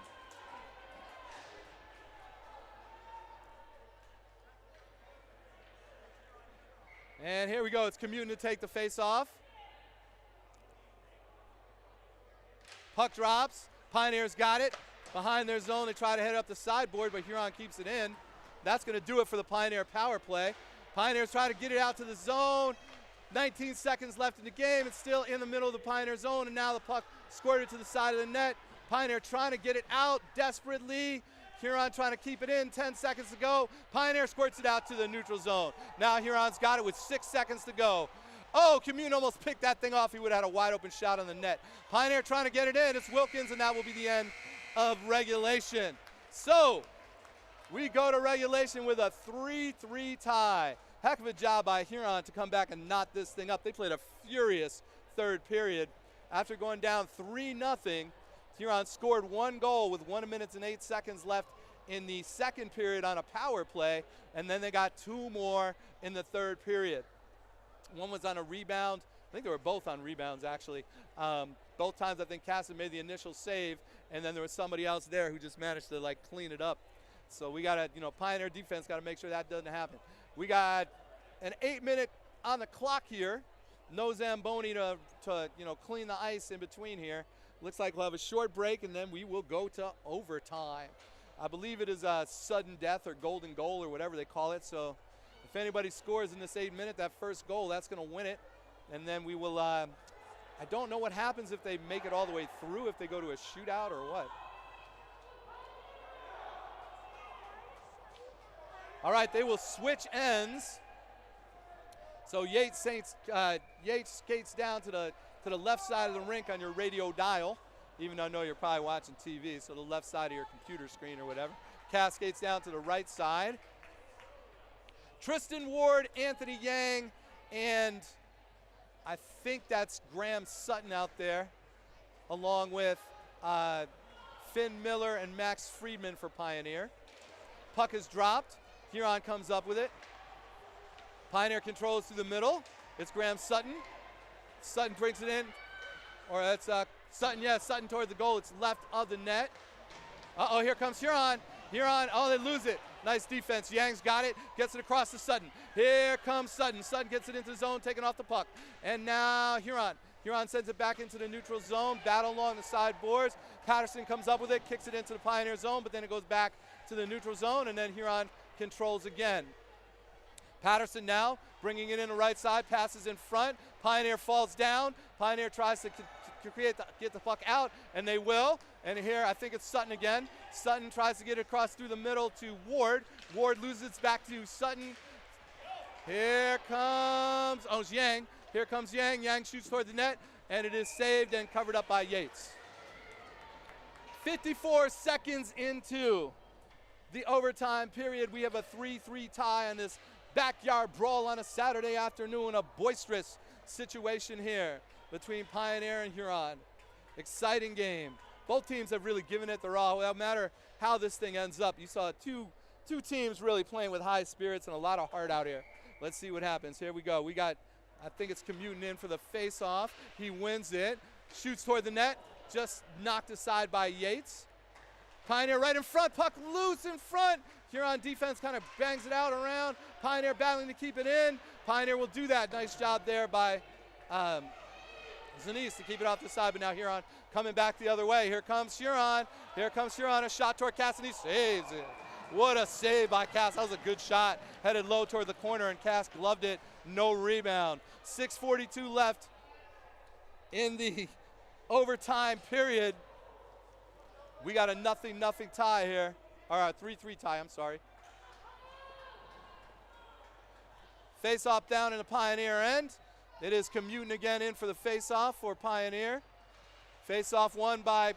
And here we go. It's Kamuten to take the face-off. Puck drops. Pioneers got it. Behind their zone, they try to head up the sideboard, but Huron keeps it in. That's going to do it for the Pioneer power play. Pioneers try to get it out to the zone. 19 seconds left in the game. It's still in the middle of the Pioneer zone, and now the puck squirted to the side of the net. Pioneer trying to get it out desperately. Huron trying to keep it in, 10 seconds to go. Pioneer squirts it out to the neutral zone. Now Huron's got it with 6 seconds to go. Oh, Kamuten almost picked that thing off. He would have had a wide open shot on the net. Pioneer trying to get it in. It's Wilkins, and that will be the end of regulation. So we go to regulation with a 3-3 tie. Heck of a job by Huron to come back and knot this thing up. They played a furious third period. After going down 3-0, Huron scored 1 goal with 1 minute and 8 seconds left in the second period on a power play, and then they got 2 more in the third period. One was on a rebound. I think they were both on rebounds, actually. Both times I think Casson made the initial save, and then there was somebody else there who just managed to like clean it up. So we got to, Pioneer defense got to make sure that doesn't happen. We got an 8 minute on the clock here. No Zamboni to clean the ice in between here. Looks like we'll have a short break, and then we will go to overtime. I believe it is a sudden death or golden goal or whatever they call it. So If anybody scores in this 8 minute, that first goal, that's going to win it. And then we will, I don't know what happens if they make it all the way through, if they go to a shootout or what. All right, they will switch ends. So Yates skates down to the left side of the rink on your radio dial, even though I know you're probably watching TV, so the left side of your computer screen or whatever. Cass skates down to the right side. Tristan Ward, Anthony Yang, and I think that's Graham Sutton out there, along with Finn Miller and Max Friedman for Pioneer. Puck is dropped. Huron comes up with it. Pioneer controls through the middle. It's Graham Sutton. Sutton brings it in. Or that's Sutton, yeah, Sutton toward the goal. It's left of the net. Uh-oh, here comes Huron. Huron, oh, they lose it. Nice defense. Yang's got it. Gets it across to Sutton. Here comes Sutton. Sutton gets it into the zone, taking off the puck. And now Huron. Huron sends it back into the neutral zone. Battle along the side boards. Patterson comes up with it, kicks it into the Pioneer zone, but then it goes back to the neutral zone, and then Huron controls again. Patterson now bringing it in the right side, passes in front. Pioneer falls down. Pioneer tries to get the puck out, and they will. And here I think it's Sutton again. Sutton tries to get it across through the middle to Ward. Ward loses it back to Sutton. Here comes, oh, it's Yang. Here comes Yang. Yang shoots toward the net, and it is saved and covered up by Yates. 54 seconds into the overtime period. We have a 3-3 tie on this backyard brawl on a Saturday afternoon. A boisterous situation here between Pioneer and Huron. Exciting game. Both teams have really given it their all. No matter how this thing ends up, you saw two teams really playing with high spirits and a lot of heart out here. Let's see what happens. Here we go. We got, I think it's Commuting in for the face-off. He wins it. Shoots toward the net. Just knocked aside by Yates. Pioneer right in front. Puck loose in front. Huron defense kind of bangs it out around. Pioneer battling to keep it in. Pioneer will do that. Nice job there by Zanise to keep it off the side, but now Huron coming back the other way. Here comes Huron. Here comes Huron. A shot toward Cass, and he saves it. What a save by Cass. That was a good shot. Headed low toward the corner, and Cass gloved it. No rebound. 6:42 left in the overtime period. We got a 0-0 tie here. Or a 3-3 tie, I'm sorry. Face-off down in the Pioneer end. It is Commuting again in for the face-off for Pioneer. Face-off won by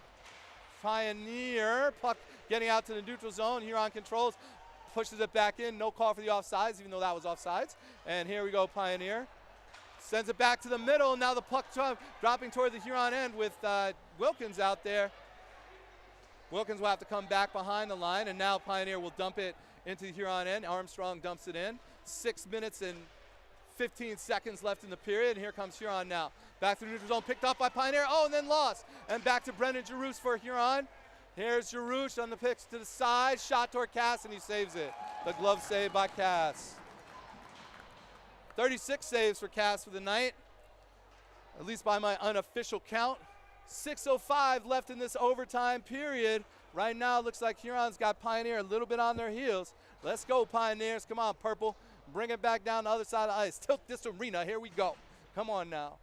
Pioneer. Puck getting out to the neutral zone. Huron controls, pushes it back in. No call for the offsides, even though that was offsides. And here we go, Pioneer. Sends it back to the middle. Now the puck dropping toward the Huron end with Wilkins out there. Wilkins will have to come back behind the line, and now Pioneer will dump it into the Huron end. Armstrong dumps it in. 6 minutes and 15 seconds left in the period, and here comes Huron now. Back to the neutral zone, picked up by Pioneer, oh, and then lost. And back to Brendan Girouche for Huron. Here's Girouche on the pitch to the side, shot toward Cass, and he saves it. The glove save by Cass. 36 saves for Cass for the night, at least by my unofficial count. 6:05 left in this overtime period. Right now, it looks like Huron's got Pioneer a little bit on their heels. Let's go, Pioneers. Come on, Purple. Bring it back down the other side of the ice. Tilt this arena. Here we go. Come on now.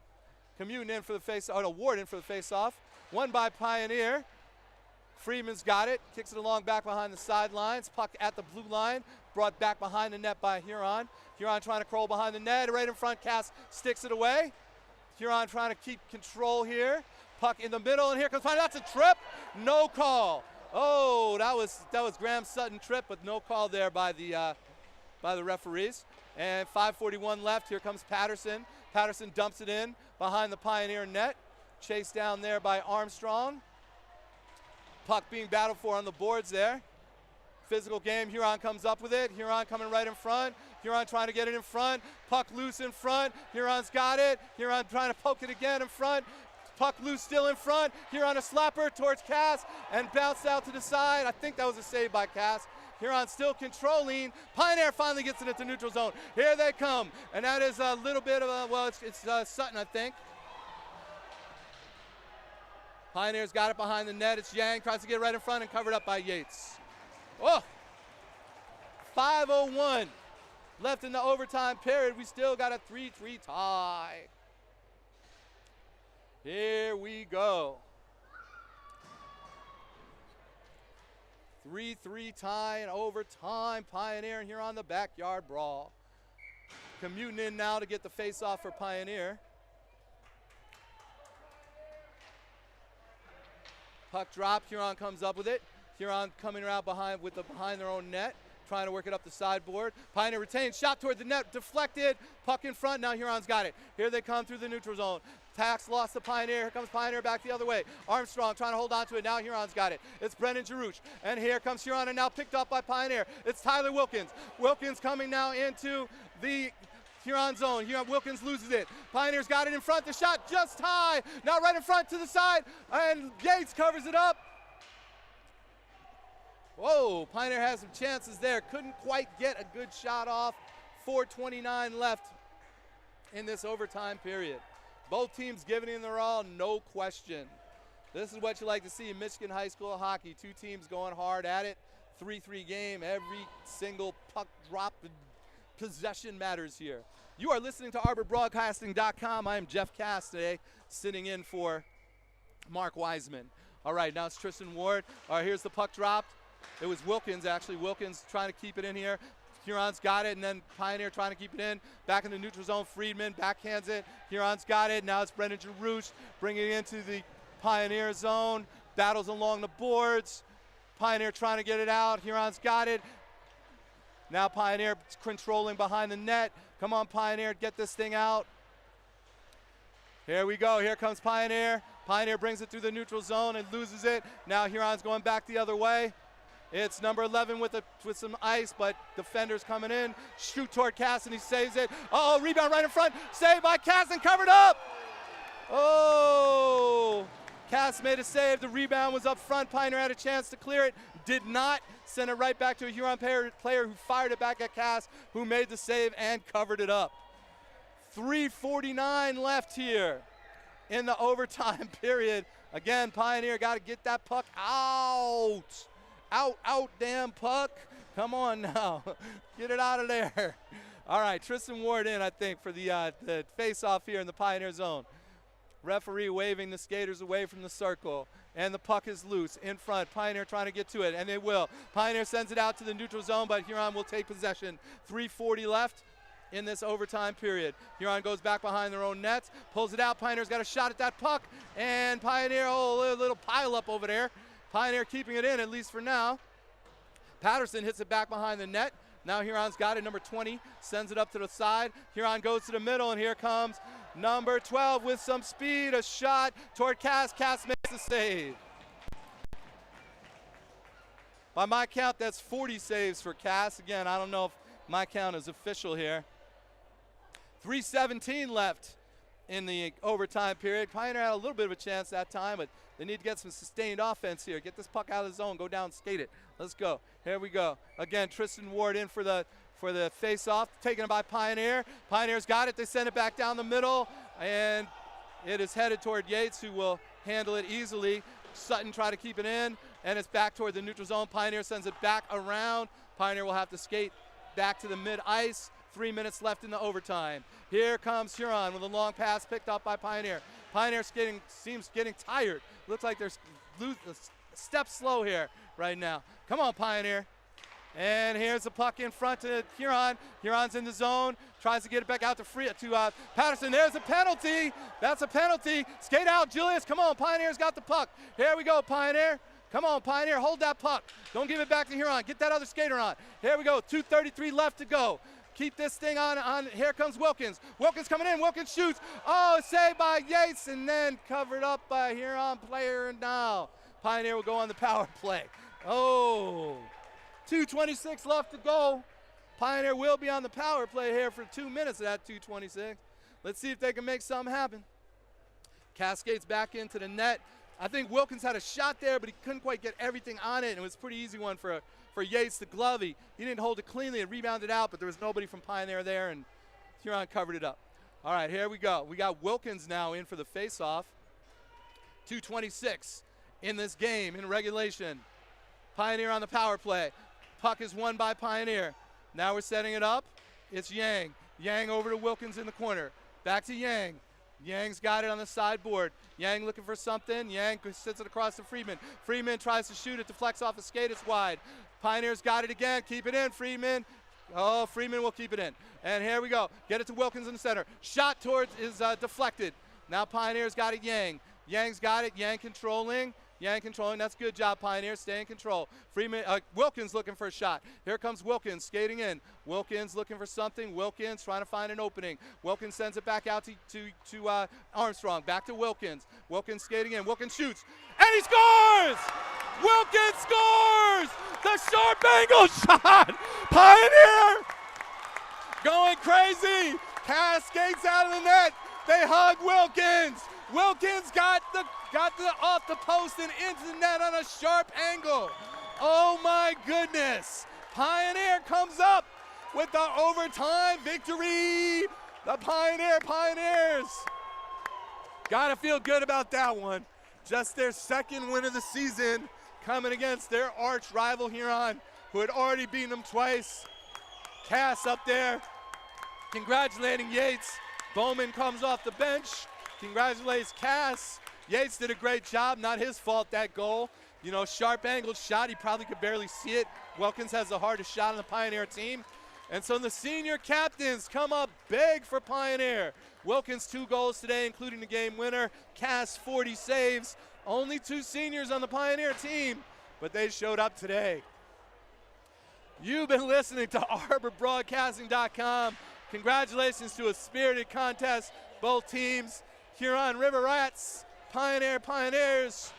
Commuting in for the face-off. Oh, Ward in for the face-off. Won by Pioneer. Freeman's got it. Kicks it along back behind the sidelines. Puck at the blue line. Brought back behind the net by Huron. Huron trying to crawl behind the net. Right in front. Cass sticks it away. Huron trying to keep control here. Puck in the middle, and here comes Pioneer. That's a trip. No call. Oh, that was Graham Sutton trip, but no call there by the referees. And 5:41 left. Here comes Patterson. Patterson dumps it in behind the Pioneer net. Chased down there by Armstrong. Puck being battled for on the boards there. Physical game. Huron comes up with it. Huron coming right in front. Huron trying to get it in front. Puck loose in front. Huron's got it. Huron trying to poke it again in front. Puck loose still in front. Huron a slapper towards Cass and bounced out to the side. I think that was a save by Cass. Huron still controlling. Pioneer finally gets it into neutral zone. Here they come. And that is a little bit of a, well, it's Sutton, I think. Pioneer's got it behind the net. It's Yang, tries to get right in front and covered up by Yates. Oh! 5:01 left in the overtime period. We still got a 3-3 tie. Here we go. 3-3 tie in overtime. Pioneer here on the backyard brawl. Commuting in now to get the face-off for Pioneer. Puck drop, Huron comes up with it. Huron coming around behind their own net, trying to work it up the sideboard. Pioneer retains, shot toward the net, deflected. Puck in front, now Huron's got it. Here they come through the neutral zone. Tax lost to Pioneer, here comes Pioneer back the other way. Armstrong trying to hold on to it, now Huron's got it. It's Brennan Jarouche, and here comes Huron, and now picked up by Pioneer. It's Tyler Wilkins. Wilkins coming now into the Huron zone. Wilkins loses it. Pioneer's got it in front. The shot just high. Now right in front to the side. And Yates covers it up. Whoa, Pioneer has some chances there. Couldn't quite get a good shot off. 4:29 left in this overtime period. Both teams giving in their all, no question. This is what you like to see in Michigan high school hockey. Two teams going hard at it. 3-3 game. Every single puck drop and possession matters here. You are listening to ArborBroadcasting.com. I am Jeff Cass today, sitting in for Mark Wiseman. All right, now it's Tristan Ward. All right, here's the puck dropped. It was Wilkins, actually. Wilkins trying to keep it in here. Huron's got it, and then Pioneer trying to keep it in. Back in the neutral zone, Friedman backhands it. Huron's got it. Now it's Brendan Jarouche bringing it into the Pioneer zone. Battles along the boards. Pioneer trying to get it out. Huron's got it. Now Pioneer controlling behind the net. Come on, Pioneer, get this thing out. Here we go. Here comes Pioneer. Pioneer brings it through the neutral zone and loses it. Now Huron's going back the other way. It's number 11 with some ice, but defenders coming in. Shoot toward Cass, and he saves it. Oh, rebound right in front. Saved by Cass and covered up. Oh, Cass made a save. The rebound was up front. Pioneer had a chance to clear it. Did not. Sent it right back to a Huron player who fired it back at Cass, who made the save and covered it up. 3:49 left here in the overtime period. Again, Pioneer got to get that puck out. Out, damn puck. Come on now. Get it out of there. All right, Tristan Ward in, I think, for the face-off here in the Pioneer zone. Referee waving the skaters away from the circle. And the puck is loose in front. Pioneer trying to get to it, and they will. Pioneer sends it out to the neutral zone, but Huron will take possession. 3:40 left in this overtime period. Huron goes back behind their own nets, pulls it out. Pioneer's got a shot at that puck, and Pioneer, a little pile up over there. Pioneer keeping it in, at least for now. Patterson hits it back behind the net. Now Huron's got it, number 20, sends it up to the side. Huron goes to the middle, and here comes number 12 with some speed, a shot toward Cass. Cass makes the save. By my count, that's 40 saves for Cass. Again, I don't know if my count is official here. 3:17 left in the overtime period. Pioneer had a little bit of a chance that time, but they need to get some sustained offense here. Get this puck out of the zone, go down, skate it. Let's go. Here we go. Again, Tristan Ward in for the face-off, taken by Pioneer. Pioneer's got it. They send it back down the middle, and it is headed toward Yates, who will handle it easily. Sutton try to keep it in, and it's back toward the neutral zone. Pioneer sends it back around. Pioneer will have to skate back to the mid-ice. 3 minutes left in the overtime. Here comes Huron with a long pass picked up by Pioneer. Pioneer seems getting tired. Looks like they're a step slow here right now. Come on, Pioneer. And here's the puck in front to Huron. Huron's in the zone. Tries to get it back out to Patterson. There's a penalty. That's a penalty. Skate out, Julius. Come on, Pioneer's got the puck. Here we go, Pioneer. Come on, Pioneer. Hold that puck. Don't give it back to Huron. Get that other skater on. Here we go. 2:33 left to go. Keep this thing on. Here comes Wilkins. Wilkins coming in. Wilkins shoots. Oh, saved by Yates, and then covered up by a Huron player. And now Pioneer will go on the power play. Oh, 2:26 left to go. Pioneer will be on the power play here for 2 minutes of that 2:26. Let's see if they can make something happen. Cascades back into the net. I think Wilkins had a shot there, but he couldn't quite get everything on it, and it was a pretty easy one for Yates to glove. He didn't hold it cleanly and rebounded out, but there was nobody from Pioneer there, and Huron covered it up. All right, here we go. We got Wilkins now in for the face-off. 2:26 in this game in regulation. Pioneer on the power play. Puck is won by Pioneer. Now we're setting it up. It's Yang. Yang over to Wilkins in the corner. Back to Yang. Yang's got it on the sideboard. Yang looking for something. Yang sits it across to Freeman. Freeman tries to shoot it, deflects off the skate, it's wide. Pioneers got it again. Keep it in, Freeman. Oh, Freeman will keep it in. And here we go. Get it to Wilkins in the center. Shot towards is deflected. Now Pioneers got it, Yang. Yang's got it. Yang controlling. That's good job, Pioneers. Stay in control. Wilkins looking for a shot. Here comes Wilkins skating in. Wilkins looking for something. Wilkins trying to find an opening. Wilkins sends it back out to Armstrong. Back to Wilkins. Wilkins skating in. Wilkins shoots. And he scores! Wilkins scores! The sharp angle shot! Pioneer! Going crazy! Cass skates out of the net. They hug Wilkins. Wilkins got the off the post and into the net on a sharp angle. Oh my goodness. Pioneer comes up with the overtime victory. The Pioneers. Gotta feel good about that one. Just their second win of the season coming against their arch rival Huron, who had already beaten them twice. Cass up there congratulating Yates. Bowman comes off the bench, congratulates Cass. Yates did a great job, not his fault, that goal. You know, sharp angled shot, he probably could barely see it. Wilkins has the hardest shot on the Pioneer team. And so the senior captains come up big for Pioneer. Wilkins 2 goals today, including the game winner. Cass 40 saves. Only 2 seniors on the Pioneer team, but they showed up today. You've been listening to ArborBroadcasting.com. Congratulations to a spirited contest. Both teams, Huron River Rats, Pioneers.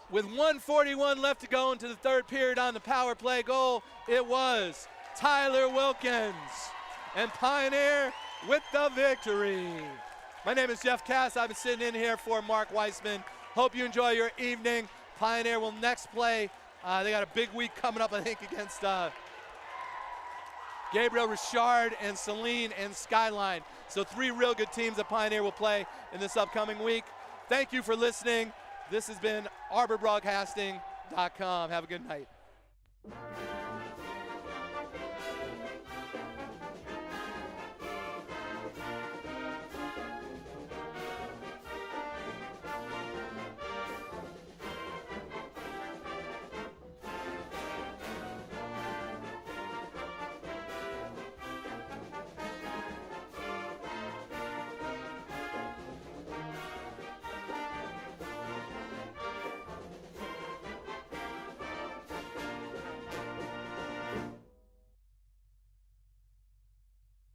With 1:41 left to go into the third period on the power play goal, it was Tyler Wilkins. And Pioneer with the victory. My name is Jeff Cass. I've been sitting in here for Mark Weissman. Hope you enjoy your evening. Pioneer will next play. They got a big week coming up, I think, against Gabriel Richard and Celine and Skyline. So 3 real good teams that Pioneer will play in this upcoming week. Thank you for listening. This has been ArborBroadcasting.com. Have a good night.